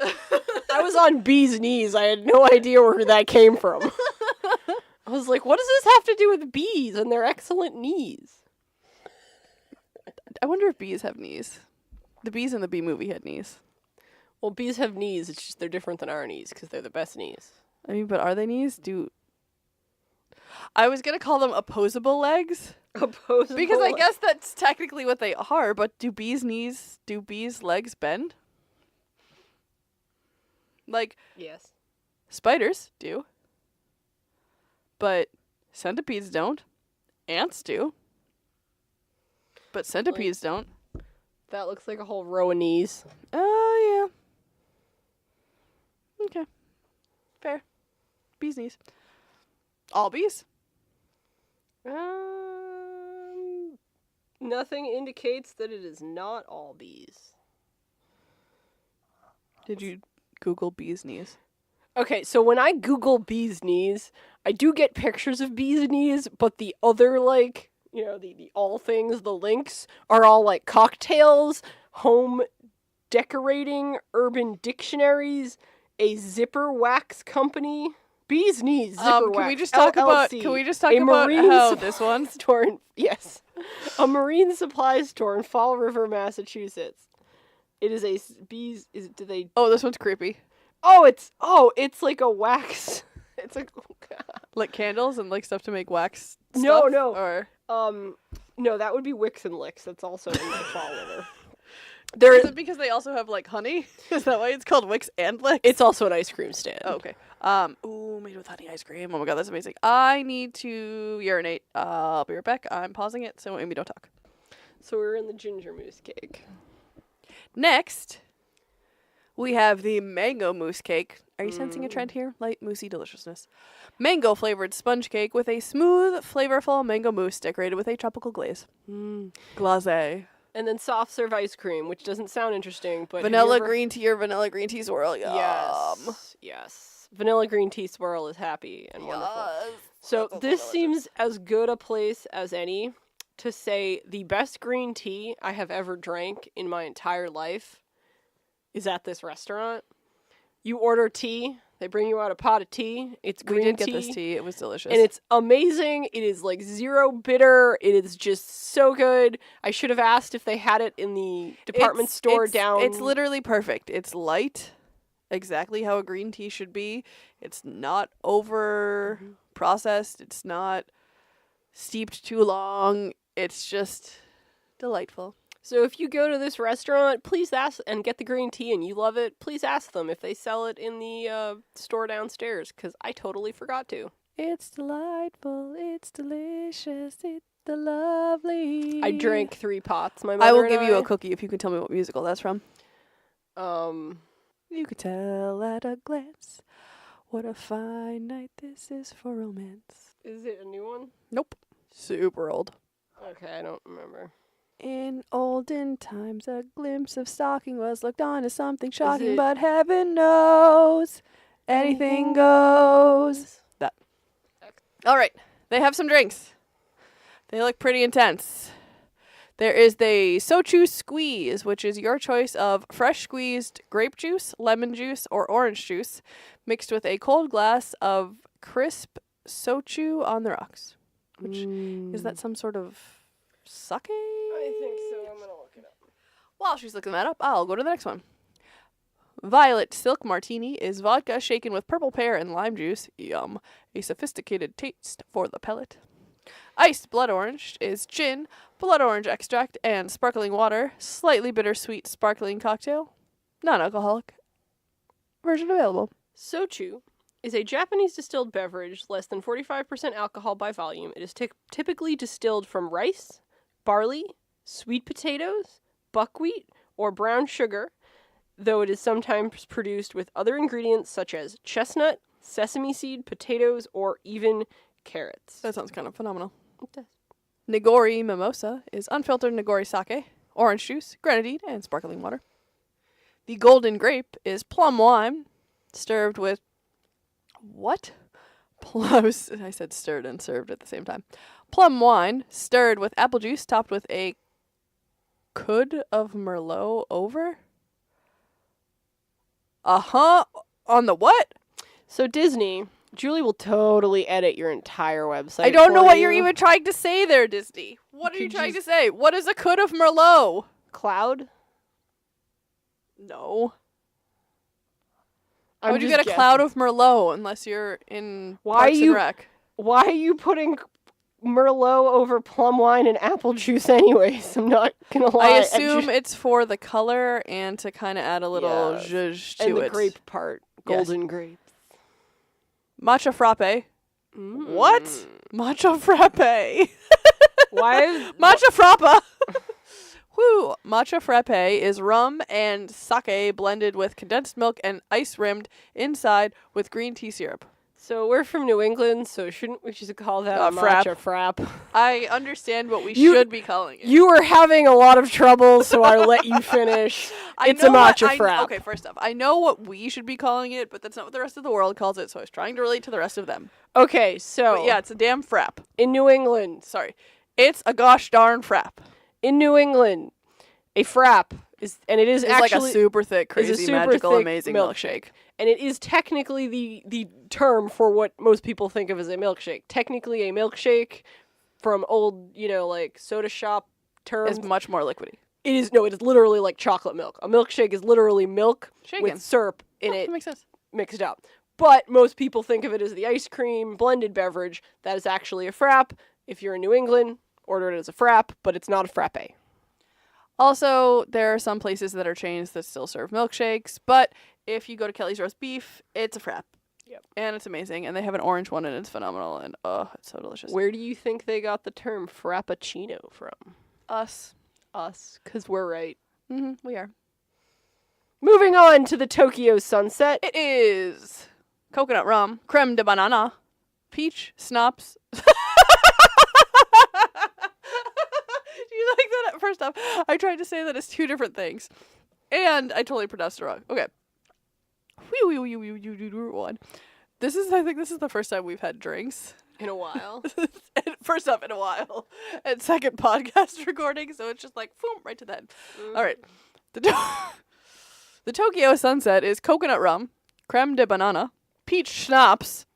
I was on bee's knees. I had no idea where that came from. I was like, what does this have to do with bees and their excellent knees?
I wonder if bees have knees. The bees in the Bee Movie had knees.
Well, bees have knees. It's just they're different than our knees because they're the best knees.
I mean, but are they knees? I was going to call them opposable legs.
Opposable.
Because I guess that's technically what they are, but do bees' legs bend? Like,
Yes.
spiders do. But centipedes don't. Ants do. But centipedes don't.
That looks like a whole row of knees.
Oh, yeah. Okay. Fair. Bees' knees. All bees?
Nothing indicates that it is not all bees.
Did you Google bees' knees?
Okay, so when I Google bees' knees, I do get pictures of bees' knees, but the other, like, you know, the all things, the links, are all like cocktails, home decorating, urban dictionaries, a zipper wax company. Bees' knees, zipper wax.
Can we just talk about
a marine
how
supply
this one?
store in, yes, a marine supply store in Fall River, Massachusetts. It is a bees. Do they?
Oh, this one's creepy.
It's like a wax. It's like
Like candles and like stuff to make wax.
No,
stuff?
no.
Or
no, that would be Wicks and Licks. That's also in the Fall River.
is it because they also have like honey? Is that why it's called Wicks and Licks?
It's also an ice cream stand.
Oh, okay. Ooh, made with honey ice cream. Oh my god, that's amazing. I need to urinate. I'll be right back. I'm pausing it so Amy don't talk.
So we're in the ginger mousse cake.
Next, We have the mango mousse cake. Are you sensing a trend here? Light, moussey deliciousness. Mango flavored sponge cake with a smooth, flavorful mango mousse decorated with a tropical glaze. Glaze.
And then soft serve ice cream, which doesn't sound interesting, but have you
Vanilla
ever-
green tea or vanilla green tea swirl. Yum.
Yes. Vanilla green tea swirl is happy and wonderful.
Yes.
So
That sounds
this
delicious.
seems as good a place as any to say the best green tea I have ever drank in my entire life is at this restaurant. You order tea, they bring you out a pot of tea. It's
We
green
did get this tea. It was delicious.
and it's amazing. It is like zero bitter. It is just so good. I should have asked if they had it in the department store down.
It's literally perfect. It's light, exactly how a green tea should be. It's not over processed. It's not steeped too long. It's just delightful.
So if you go to this restaurant, please ask and get the green tea and you love it, please ask them if they sell it in the store downstairs, because I totally forgot to.
It's delightful. It's delicious. It's the lovely.
I drank 3 pots. My mother
I will
and
give you
I.
a cookie if you can tell me what musical that's from.
Um,
You could tell at a glance what a fine night this is for romance.
is it a new one?
Nope. Super old.
Okay, I don't remember.
In olden times, a glimpse of stocking was looked on as something shocking,
it-
but heaven knows anything goes. That. All right. They have some drinks. They look pretty intense. There is the Sochu Squeeze, which is your choice of fresh squeezed grape juice, lemon juice, or orange juice, mixed with a cold glass of crisp Sochu on the rocks. Which is that some sort of sake?
I think so. I'm gonna look it up.
While she's looking that up, I'll go to the next one. Violet Silk Martini is vodka shaken with purple pear and lime juice. Yum. A sophisticated taste for the palate. Iced Blood Orange is gin, blood orange extract, and sparkling water. Slightly bittersweet sparkling cocktail. Non-alcoholic. Version available.
Sochu is a Japanese distilled beverage, less than 45% alcohol by volume. It is typically distilled from rice, barley, sweet potatoes, buckwheat, or brown sugar, though it is sometimes produced with other ingredients such as chestnut, sesame seed, potatoes, or even carrots.
That sounds kind of phenomenal.
It does.
Nigori Mimosa is unfiltered Nigori sake, orange juice, grenadine, and sparkling water. The Golden Grape is plum wine, served with what? I said stirred and served at the same time. Plum wine, stirred with apple juice, topped with a cud of Merlot over. On the what?
So Disney, Julie will totally edit your entire website.
I don't know
for
what
you.
you're even trying to say there, Disney. What are you
Could
trying
you
to say? What is a cud of Merlot?
Cloud.
No. How
I'm
would you
just
get a
guessing.
cloud of Merlot unless you're in
Why
Parks
you-
and Rec?
Why are you putting Merlot over plum wine and apple juice anyways? I'm not gonna lie.
I assume it's for the color and to kind of add a little
Yes.
zhuzh to
and the
it.
grape part, golden grape.
Matcha frappe. What? Matcha frappe.
Why is
Matcha frappa. Woo! Matcha frappe is rum and sake blended with condensed milk and ice rimmed inside with green tea syrup.
so? We're from New England, so shouldn't we just call that a
Frap.
matcha frap?
I understand what we
You-
should be calling it.
You were having a lot of trouble, so I let you finish. It's a matcha frap.
Okay, first off, I know what we should be calling it, but that's not what the rest of the world calls it, so I was trying to relate to the rest of them.
Okay, so
But yeah, it's a damn frap.
in New England,
Sorry. It's a gosh darn frap.
in New England, a frap is, and it is
It's
actually
like a super thick,
is a
crazy,
super
magical,
thick
amazing
milkshake.
milkshake.
And it is technically the term for what most people think of as a milkshake. Technically, a milkshake from old, like soda shop terms.
It's much more liquidy.
It is literally like chocolate milk. A milkshake is literally milk
Shaken.
with syrup in
Oh,
it
that makes sense.
mixed up. But most people think of it as the ice cream blended beverage. That is actually a frap. If you're in New England, order it as a frap, but it's not a frappe.
Also, there are some places that are chains that still serve milkshakes, but if you go to Kelly's Roast Beef, it's a frap.
Yep.
And it's amazing, and they have an orange one, and it's phenomenal, and it's so delicious.
Where do you think they got the term frappuccino from?
Us.
Us, because we're right.
We are.
Moving on to the Tokyo Sunset.
It is coconut rum, creme de banana, peach schnapps. Do you like that? First off, I tried to say that it's two different things, and I totally pronounced it wrong. Okay. One. I think this is the first time we've had drinks.
In a while.
And first up in a while. And second podcast recording, so it's just like, boom, right to that. All right. The Tokyo Sunset is coconut rum, creme de banana, peach schnapps,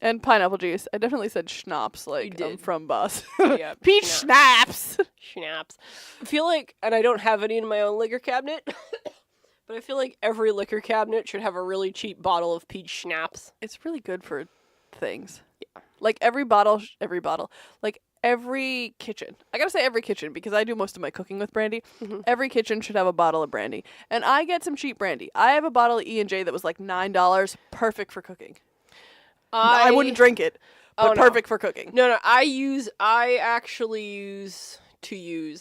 and pineapple juice. I definitely said schnapps like I'm from Bus.
Yeah,
Peach schnapps.
Schnapps. I feel like, and I don't have any in my own liquor cabinet, but I feel like every liquor cabinet should have a really cheap bottle of peach schnapps.
It's really good for things. Yeah. Like every bottle, like every kitchen. I gotta say every kitchen because I do most of my cooking with brandy.
Mm-hmm.
Every kitchen should have a bottle of brandy. And I get some cheap brandy. I have a bottle of E&J that was like $9, perfect for cooking. I wouldn't drink it, but perfect for cooking.
No, I actually use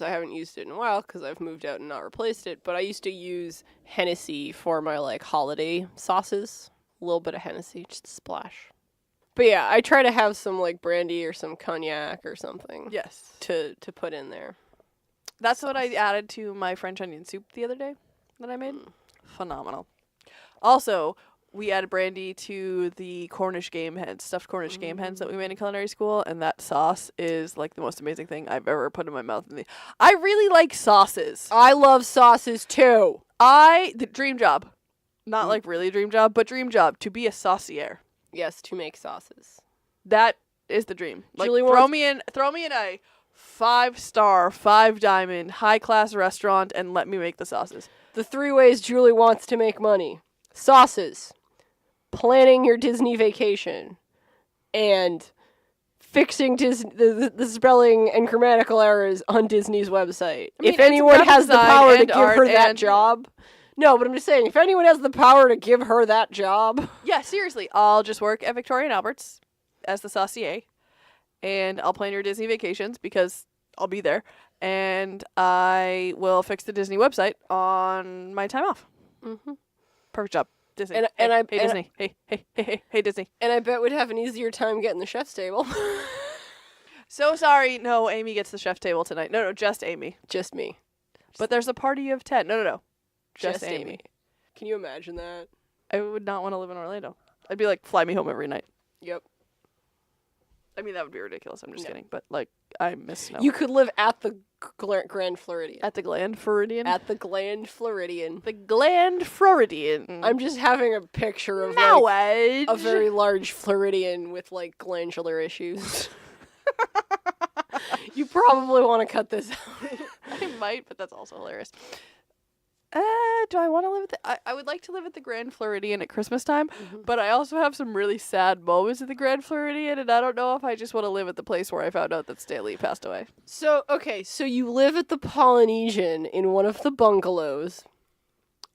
I haven't used it in a while because I've moved out and not replaced it, but I used to use Hennessy for my like holiday sauces. A little bit of Hennessy, just a splash. But yeah, I try to have some like brandy or some cognac or something.
Yes.
To put in there.
That's what I added to my French onion soup the other day that I made. Phenomenal. Also, we added brandy to the Cornish game hens, stuffed Cornish game hens that we made in culinary school, and that sauce is like the most amazing thing I've ever put in my mouth. I really like sauces.
I love sauces too.
The dream job. Not like really dream job, but dream job to be a saucier.
Yes, to make sauces.
That is the dream. Like
Julie
throw me in a 5-star, 5-diamond, high-class restaurant and let me make the sauces.
The 3 ways Julie wants to make money. Sauces, planning your Disney vacation, and fixing the spelling and grammatical errors on Disney's website.
I mean,
if anyone has the power to give her that
and
job... No, but I'm just saying, if anyone has the power to give her that job...
Yeah, seriously. I'll just work at Victoria and Albert's as the saucier, and I'll plan your Disney vacations because I'll be there, and I will fix the Disney website on my time off.
Mm-hmm.
Perfect job. Disney.
Hey,
Disney. Hey, Disney.
And I bet we'd have an easier time getting the chef's table.
So sorry. No, Amy gets the chef table tonight. No, just Amy.
Just me.
But there's a party of 10. No. Just Amy.
Can you imagine that?
I would not want to live in Orlando. I'd be like, fly me home every night.
Yep.
I mean, that would be ridiculous. I'm just kidding. But, like, I miss snow.
You could live at the Grand Floridian.
At the Grand Floridian?
At the Grand Floridian.
The Grand Floridian.
I'm just having a picture of
like,
a very large Floridian with like glandular issues. You probably want to cut this out.
I might, but that's also hilarious. Do I want to live at I would like to live at the Grand Floridian at Christmas time, but I also have some really sad moments at the Grand Floridian, and I don't know if I just want to live at the place where I found out that Staley passed away.
So you live at the Polynesian in one of the bungalows.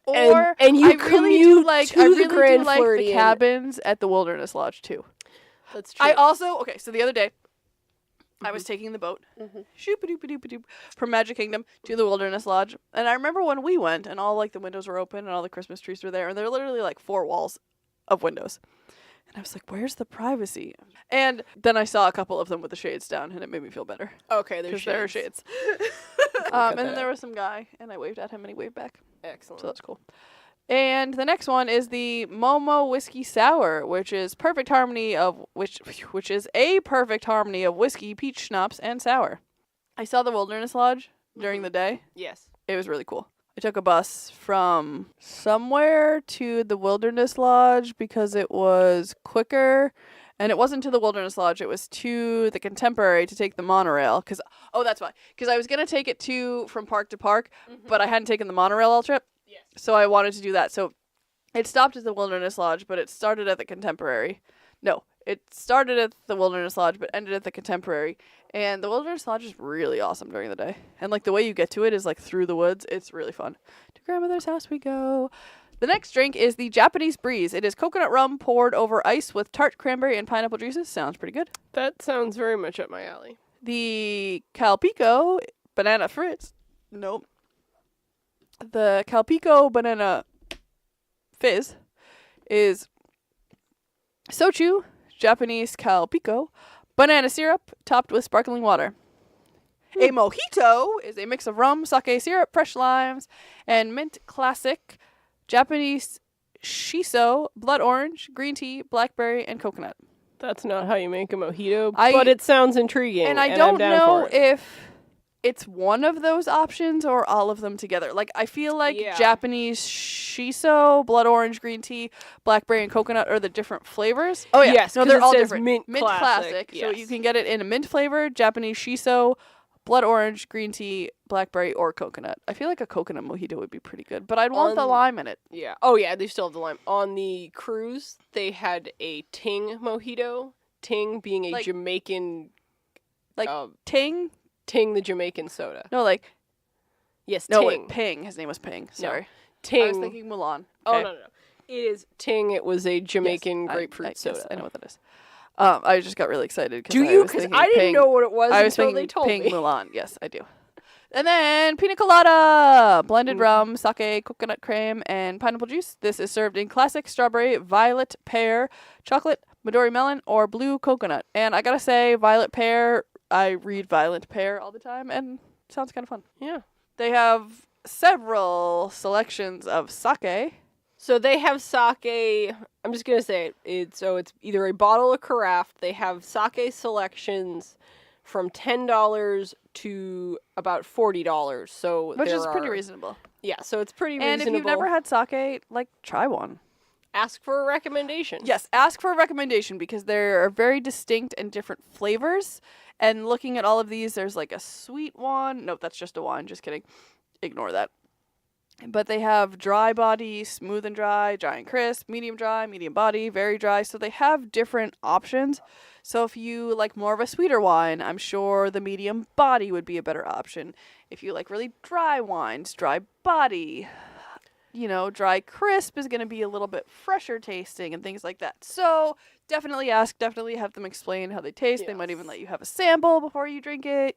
Or
and you
I
commute
really do like,
to
I
the
really
Grand
do like
Floridian.
the cabins at the Wilderness Lodge too.
That's true.
I also so the other day I was taking the boat shoop-a-doop-a-doop-a-doop, from Magic Kingdom to the Wilderness Lodge, and I remember when we went and all like the windows were open and all the Christmas trees were there, and there were literally like 4 walls of windows. And I was like, where's the privacy? And then I saw a couple of them with the shades down, and it made me feel better.
Okay, there's
Because there are shades. And then there was some guy, and I waved at him, and he waved back.
Excellent.
So that's cool. And the next one is the Momo Whiskey Sour, which is perfect harmony of which is a perfect harmony of whiskey, peach schnapps, and sour. I saw the Wilderness Lodge during the day.
Yes.
It was really cool. I took a bus from somewhere to the Wilderness Lodge because it was quicker. And it wasn't to the Wilderness Lodge. It was to the Contemporary to take the monorail. That's why. Because I was going to take it from park to park, but I hadn't taken the monorail all trip.
Yes.
So I wanted to do that. So it stopped at the Wilderness Lodge, but it started at the Contemporary. No, it started at the Wilderness Lodge, but ended at the Contemporary. And the Wilderness Lodge is really awesome during the day. And like the way you get to it is like through the woods. It's really fun. To grandmother's house we go. The next drink is the Japanese Breeze. It is coconut rum poured over ice with tart cranberry and pineapple juices. Sounds pretty good.
That sounds very much up my alley.
The Calpico Banana Fritz. Nope. The Calpico banana fizz is sochu, Japanese Calpico, banana syrup topped with sparkling water. A mojito is a mix of rum, sake syrup, fresh limes, and mint classic, Japanese shiso, blood orange, green tea, blackberry, and coconut.
That's not how you make a mojito,
I-
but it sounds intriguing.
And I
I'm
don't
down
know
for it.
if it's one of those options or all of them together. Like, I feel like
Yeah.
Japanese shiso, blood orange, green tea, blackberry, and coconut are the different flavors. Oh, yeah.
Yes,
no,
'cause
they're
it
all
says
different.
mint
classic.
classic,
So you
yes.
can get it in a mint flavor, Japanese shiso, blood orange, green tea, blackberry, or coconut. I feel like a coconut mojito would be pretty good, but I'd want the
On-
lime in it.
Yeah. Oh, yeah, they still have the lime. On the cruise, they had a Ting mojito. Ting being a
Like-
Jamaican...
like
uh,
Ting?
Ting, the Jamaican soda.
No, like,
Yes,
no,
Ting.
wait, Ping. His name was Ping. Sorry.
Ting.
I was thinking Mulan.
Oh,
Okay.
no. It is Ting. It was a Jamaican
Yes,
grapefruit
yes,
soda.
I know what that is. I just got really excited.
Do
I
you?
was
Because
thinking
I didn't
Ping.
know what it was
I was
until
thinking
they told
Ping
me.
Mulan. Yes, I do. And then pina colada, blended
Mm.
rum, sake, coconut cream, and pineapple juice. This is served in classic strawberry, violet pear, chocolate, Midori melon, or blue coconut. And I gotta say, violet pear, I read violet pear all the time, and it sounds kind of fun.
Yeah.
They have several selections of sake.
So they have sake. I'm just gonna say it. It's either a bottle or carafe. They have sake selections from $10 to about $40. So
Which
there
is pretty
are-
reasonable.
Yeah. So it's pretty
And
reasonable.
if you've never had sake, like, try one.
ask for a recommendation.
Yes, ask for a recommendation because there are very distinct and different flavors. And looking at all of these, there's like a sweet one. Nope, that's just a wine. Just kidding. Ignore that. But they have dry body, smooth and dry and crisp, medium body, very dry. So they have different options. So if you like more of a sweeter wine, I'm sure the medium body would be a better option. If you like really dry wines, dry body, dry crisp is going to be a little bit fresher tasting and things like that. So definitely ask, definitely have them explain how they taste. They might even
Yes.
let you have a sample before you drink it,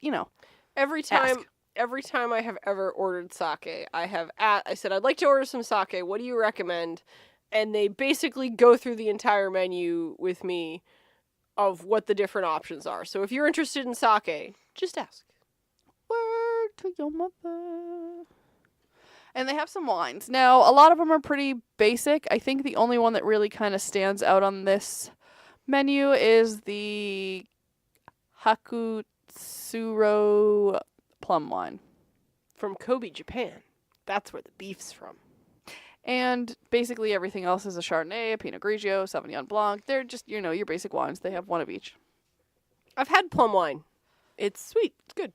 Every time I have ever ordered sake, I said I'd like to order some sake. What do you recommend? And they basically go through the entire menu with me of what the different options are. So if you're interested in sake, just ask.
Word to your mother. And they have some wines. Now, a lot of them are pretty basic. I think the only one that really kind of stands out on this menu is the Hakutsuro plum wine.
From Kobe, Japan. That's where the beef's from.
And basically everything else is a Chardonnay, a Pinot Grigio, Sauvignon Blanc. They're just, your basic wines. They have one of each.
I've had plum wine. It's sweet. It's good.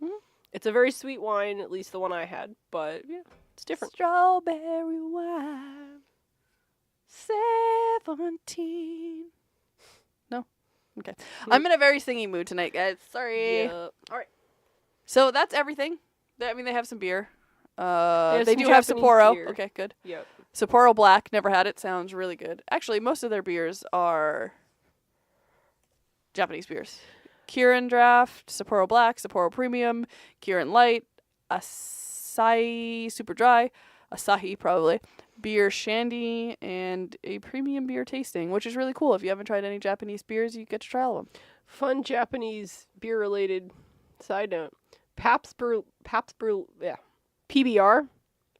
Mhm.
It's a very sweet wine, at least the one I had. But yeah, it's different.
Strawberry wine. 17. No? Okay. I'm in a very singy mood tonight, guys. Sorry.
Yep.
So that's everything. They have some beer.
have
They
some
do have
Japanese
Sapporo.
beer.
Okay, good.
Yep.
Sapporo Black. Never had it. Sounds really good. Actually, most of their beers are Japanese beers. Kirin Draft, Sapporo Black, Sapporo Premium, Kirin Light, Asahi Super Dry, Asahi probably, Beer Shandy, and a premium beer tasting, which is really cool. If you haven't tried any Japanese beers, you get to try all of them.
Fun Japanese beer-related side note. PBR,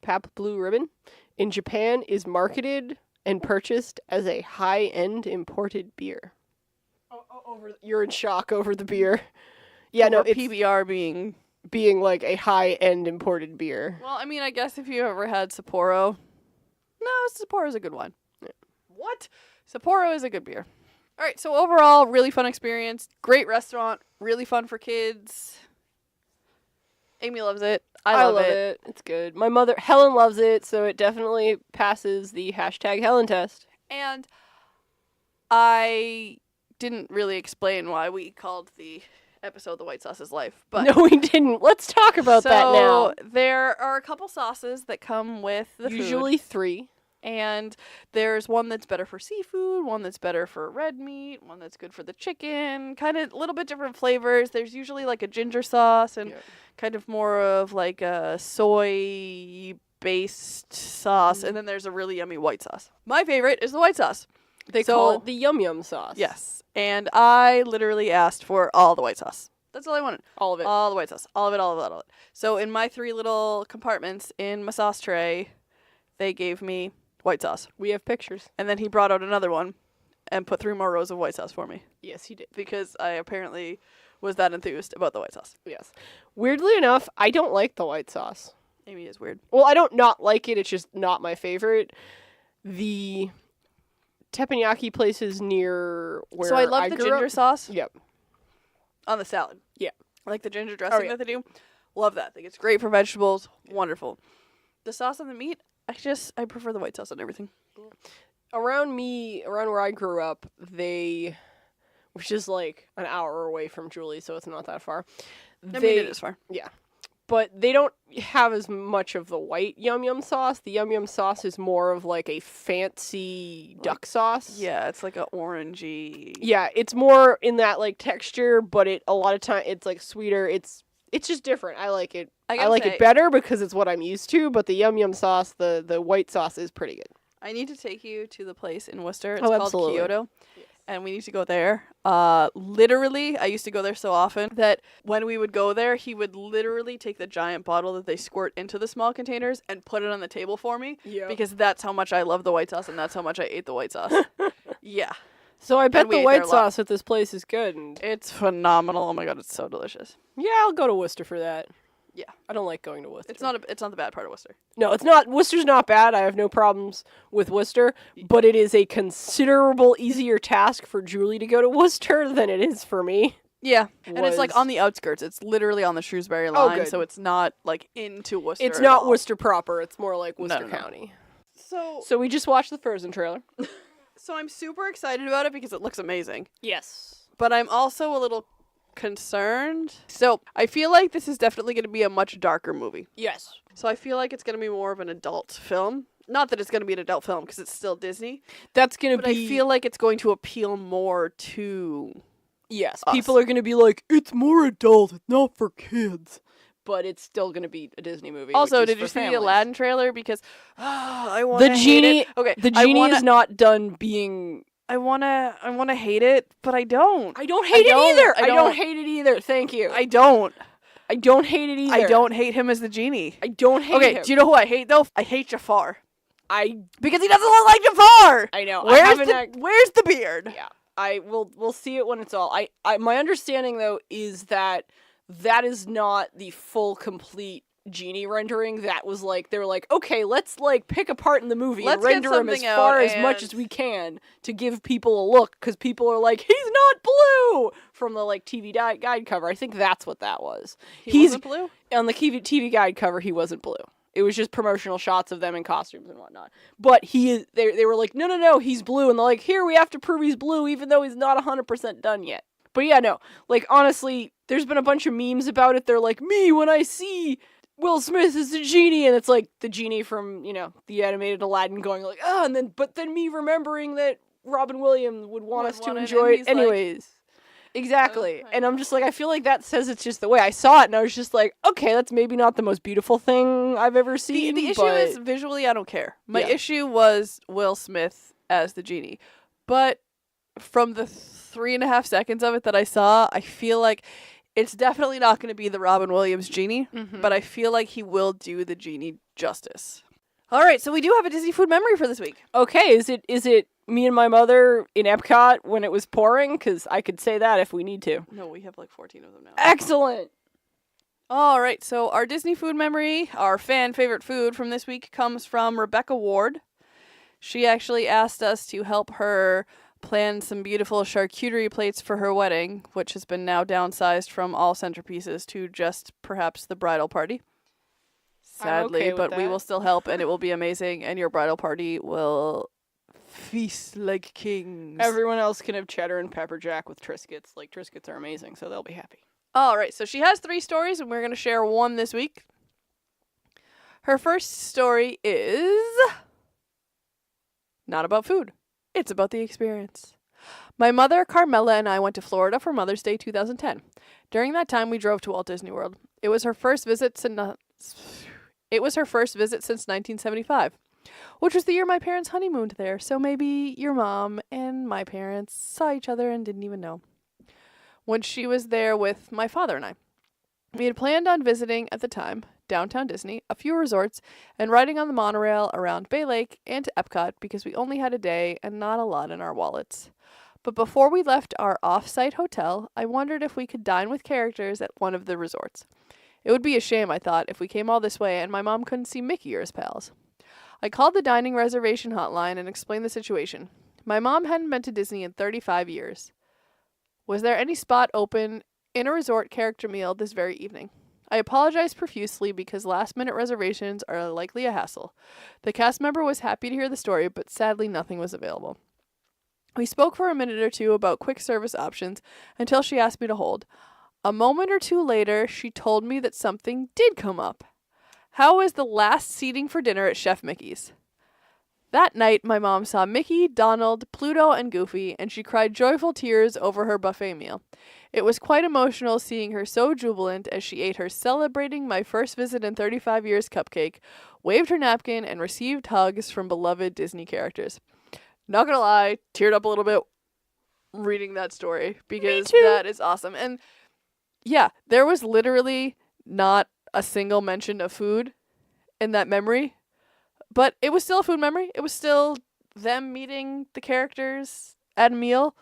Pabst Blue Ribbon, in Japan is marketed and purchased as a high-end imported beer. You're in shock over the beer. Yeah, no,
Over
it's
PBR
being like a high-end imported beer.
Well, I guess if you ever had Sapporo. No, Sapporo's a good one. What? Sapporo is a good beer. All right, so overall, really fun experience. Great restaurant. Really fun for kids. Amy loves it. I love it.
It's good. My mother, Helen, loves it, so it definitely passes the #Helen test.
And I didn't really explain why we called the episode The White Sauce's Life. But
No, we didn't. Let's talk about that now.
There are a couple sauces that come with the food.
Usually 3.
And there's one that's better for seafood, one that's better for red meat, one that's good for the chicken, kind of a little bit different flavors. There's usually like a ginger sauce and
Yeah.
kind of more of like a soy based sauce, and then there's a really yummy white sauce. My favorite is the white sauce.
They call it the Yum Yum sauce.
Yes. And I literally asked for all the white sauce. That's all I wanted.
All of it.
All the white sauce. All of it, all of it, all of it. So in my 3 little compartments in my sauce tray, they gave me white sauce.
We have pictures.
And then he brought out another one and put 3 more rows of white sauce for me.
Yes, he did.
Because I apparently was that enthused about the white sauce.
Yes. Weirdly enough, I don't like the white sauce.
Amy is weird.
Well, I don't not like it. It's just not my favorite. The teppanyaki places near where
So I love the
grew
ginger
up.
sauce
Yep.
on the salad.
Yeah.
I like the ginger dressing
yeah.
that they do. Love that. I think it's great for vegetables. Wonderful. The sauce on the meat, I prefer the white sauce on everything.
Around where I grew up, which is like an hour away from Julie, so it's not that far.
I mean, it is far.
Yeah. But they don't have as much of the white Yum Yum sauce. The Yum Yum sauce is more of like a fancy duck sauce.
Yeah, it's like a orangey.
Yeah, it's more in that like texture, but a lot of time it's like sweeter. It's just different. I like it. I like it better because it's what I'm used to, but the Yum Yum sauce, the white sauce is pretty good.
I need to take you to the place in Worcester. It's
absolutely.
called Kyoto.
Yes.
And we need to go there. Literally, I used to go there so often that when we would go there, he would literally take the giant bottle that they squirt into the small containers and put it on the table for me.
Yeah.
Because that's how much I love the white sauce and that's how much I ate the white sauce. Yeah.
So I bet
we
the
ate
white
there a lot.
sauce at this place is good. And
It's phenomenal. Oh my god, it's so delicious.
yeah, I'll go to Worcester for that.
Yeah.
I don't like going to Worcester.
It's not the bad part of Worcester.
No, it's not. Worcester's not bad. I have no problems with Worcester, but it is a considerable easier task for Julie to go to Worcester than it is for me.
Yeah. And it's like
Was-
on the outskirts. It's literally on the Shrewsbury line,
good.
so it's not like into Worcester.
It's
at
not
all.
Worcester proper. It's more like Worcester
no.
County.
So
So we just watched the Frozen trailer.
so I'm super excited about it because it looks amazing.
Yes.
But I'm also a little concerned. So I feel like this is definitely going to be a much darker movie.
Yes.
So I feel like it's going to be more of an adult film. Not that it's going to be an adult film because it's still Disney,
That's going to
but
be...
I feel like it's going to appeal more to...
Yes.
us.
People are going to be like, it's more adult. It's not for kids. But it's still going to be a Disney movie.
Also,
which is
did
for
you see the
families.
Aladdin trailer? Because I want
The
to hate
genie...
it. Okay,
The
I
genie
wanna,
is not done being...
I wanna hate it, but I don't.
I don't hate it
don't.
either.
I
I don't
don't.
hate it either. Thank you.
I don't.
I don't hate it either.
I don't hate him as the genie.
I don't hate
Okay,
him.
do you know who I hate though? I hate Jafar
I
because he doesn't look like Jafar.
I know.
Where's the beard?
Yeah. We'll see it when it's all. My understanding though is that is not the full complete genie rendering. That was like they were like, okay, let's like pick apart in the movie
Let's
and
get
render him as
something out
far as much
and-
as we can to give people a look because people are like, he's not blue from the like TV guide cover. I think that's what that was.
He wasn't blue.
On the TV guide cover, he wasn't blue. It was just promotional shots of them in costumes and whatnot. But they were like, no, he's blue. And they're like, here, we have to prove he's blue, even though he's not 100% done yet. But yeah, no. Like, honestly, there's been a bunch of memes about it. They're like, me, when I see Will Smith as the genie. And it's like the genie from, the animated Aladdin going like, but then me remembering that Robin Williams would want us to
want it,
enjoy
and
it
he's like,
anyways. Exactly.
I
And I'm just like, I feel like that says it's just the way I saw it. And I was just like, okay, that's maybe not the most beautiful thing I've ever seen.
The issue
but
is visually, I don't care. My
Yeah.
issue was Will Smith as the genie, but from the 3.5 seconds of it that I saw, I feel like it's definitely not going to be the Robin Williams genie, but I feel like he will do the genie justice. All right, so we do have a Disney food memory for this week.
Okay, is it me and my mother in Epcot when it was pouring? Because I could say that if we need to.
No, we have like 14 of them now.
Excellent.
All right, so our Disney food memory, our fan favorite food from this week comes from Rebecca Ward. She actually asked us to help her plan some beautiful charcuterie plates for her wedding, which has been now downsized from all centerpieces to just perhaps the bridal party. Sadly,
okay with
but we
that.
will still help and it will be amazing and your bridal party will feast like kings.
Everyone else can have cheddar and pepper jack with Triscuits. Like, Triscuits are amazing, so they'll be happy.
All right, so she has 3 stories and we're going to share one this week. Her first story is not about food. It's about the experience. My mother, Carmela, and I went to Florida for Mother's Day 2010. During that time, we drove to Walt Disney World. It was her first visit It was her first visit since 1975, which was the year my parents honeymooned there, so maybe your mom and my parents saw each other and didn't even know. When she was there with my father and I. We had planned on visiting, at the time, downtown Disney, a few resorts, and riding on the monorail around Bay Lake and to Epcot because we only had a day and not a lot in our wallets. But before we left our off-site hotel, I wondered if we could dine with characters at one of the resorts. It would be a shame, I thought, if we came all this way and my mom couldn't see Mickey or his pals. I called the dining reservation hotline and explained the situation. My mom hadn't been to Disney in 35 years. Was there any spot open in a resort character meal this very evening? I apologized profusely because last-minute reservations are likely a hassle. The cast member was happy to hear the story, but sadly nothing was available. We spoke for a minute or two about quick service options until she asked me to hold. A moment or two later, she told me that something did come up. How was the last seating for dinner at Chef Mickey's? That night, my mom saw Mickey, Donald, Pluto, and Goofy, and she cried joyful tears over her buffet meal. It was quite emotional seeing her so jubilant as she ate her celebrating my first visit in 35 years cupcake, waved her napkin, and received hugs from beloved Disney characters. Not gonna lie, teared up a little bit reading that story because that is awesome. And yeah, there was literally not a single mention of food in that memory. But it was still a food memory. It was still them meeting the characters at a meal.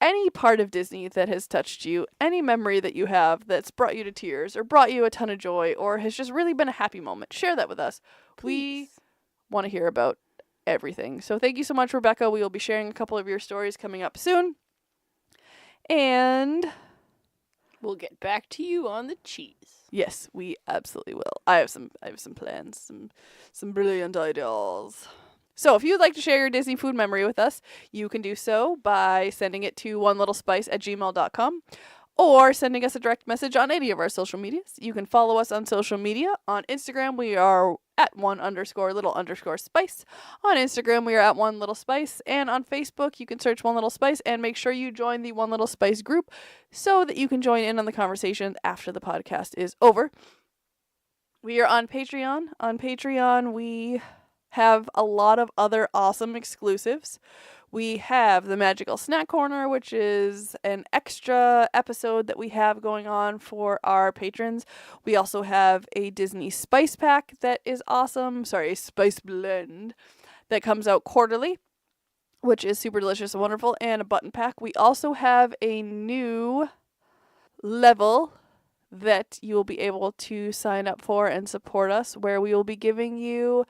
Any part of Disney that has touched you, any memory that you have that's brought you to tears or brought you a ton of joy or has just really been a happy moment, share that with us. Please. We want to hear about everything. So thank you so much, Rebecca. We will be sharing a couple of your stories coming up soon. And
We'll get back to you on the cheese.
yes, we absolutely will. I have some plans, some brilliant ideas. So if you'd like to share your Disney food memory with us, you can do so by sending it to onelittlespice@gmail.com or sending us a direct message on any of our social medias. You can follow us on social media. On Instagram, we are at @1_little_spice. On Instagram, we are at One Little Spice. And on Facebook, you can search One Little Spice and make sure you join the One Little Spice group so that you can join in on the conversation after the podcast is over. We are on Patreon. On Patreon, we have a lot of other awesome exclusives. We have the Magical Snack Corner, which is an extra episode that we have going on for our patrons. We also have a Disney Spice Pack that is awesome. Sorry, a Spice Blend that comes out quarterly, which is super delicious and wonderful, and a button pack. We also have a new level that you will be able to sign up for and support us, where we will be giving you...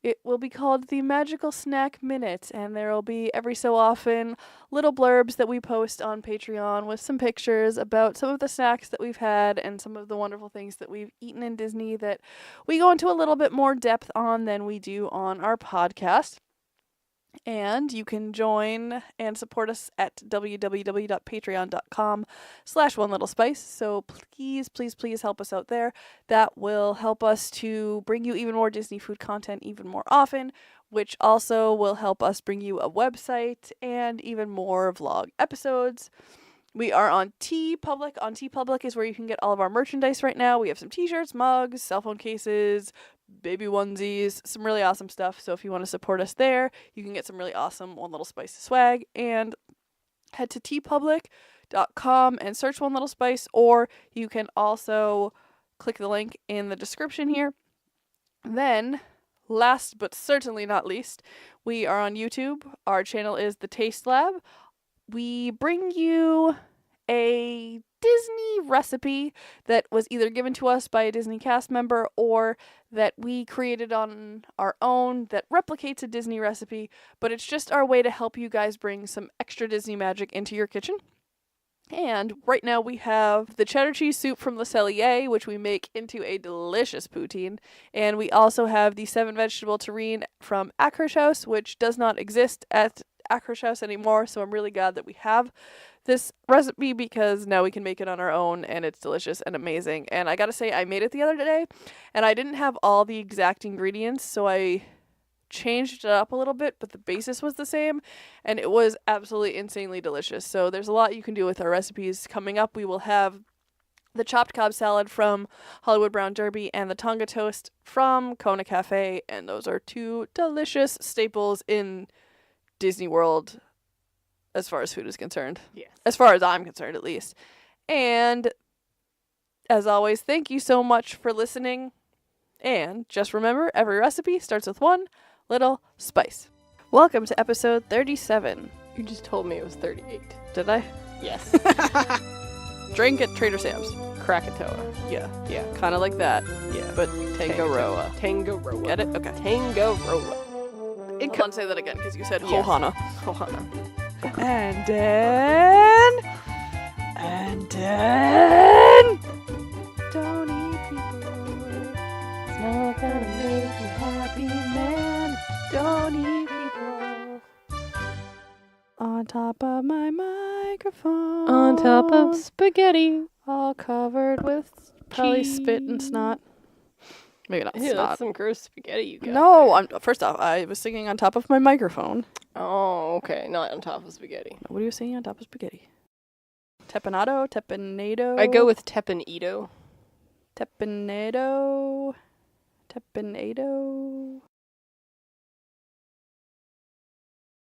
It will be called the Magical Snack Minute, and there will be every so often little blurbs that we post on Patreon with some pictures about some of the snacks that we've had and some of the wonderful things that we've eaten in Disney that we go into a little bit more depth on than we do on our podcast. And you can join and support us at www.patreon.com/onelittlespice. So please, please, please help us out there. That will help us to bring you even more Disney food content even more often, which also will help us bring you a website and even more vlog episodes. We are on TeePublic. On TeePublic is where you can get all of our merchandise right now. We have some t-shirts, mugs, cell phone cases, baby onesies, some really awesome stuff. So if you want to support us there, you can get some really awesome One Little Spice swag. And head to teepublic.com and search One Little Spice, or you can also click the link in the description here. Then, last but certainly not least, we are on YouTube. Our channel is The Taste Lab. We bring you a Disney recipe that was either given to us by a Disney cast member or that we created on our own that replicates a Disney recipe, but it's just our way to help you guys bring some extra Disney magic into your kitchen. And right now we have the cheddar cheese soup from Le Cellier, which we make into a delicious poutine. And we also have the 7 vegetable terrine from Ackhersh House, which does not exist at Ackhersh House anymore. So I'm really glad that we have this recipe because now we can make it on our own and it's delicious and amazing. And I gotta say, I made it the other day and I didn't have all the exact ingredients, so I changed it up a little bit, but the basis was the same and it was absolutely insanely delicious. So there's a lot you can do with our recipes. Coming up, we will have the chopped Cobb salad from Hollywood Brown Derby, and the Tonga toast from Kona Cafe. And those are 2 delicious staples in Disney World as far as food is concerned.
Yes.
As far as I'm concerned, at least. And as always, thank you so much for listening. And just remember, every recipe starts with one little spice. Welcome to episode 37.
You just told me it was 38.
Did I?
Yes.
Drink at Trader Sam's.
Krakatoa.
Yeah.
Yeah.
Kind of like that.
Yeah.
But Tangaroa.
Tangaroa.
Get it? Okay.
Tangaroa.
Hold on, say that again, because you said
Yes.
Hohana.
Ohana.
And then... Don't eat people. It's not gonna make you happy, man. Don't eat people. On top of my microphone.
On top of spaghetti.
All covered with probably spit and snot. Maybe not
Ew,
snot.
that's some gross spaghetti you got.
No, first off, I was singing on top of my microphone.
Oh, okay. Not on top of spaghetti.
What are you singing on top of spaghetti? Tepanado? Tepanado?
I go with tepanito.
Tepanado? Tepanado?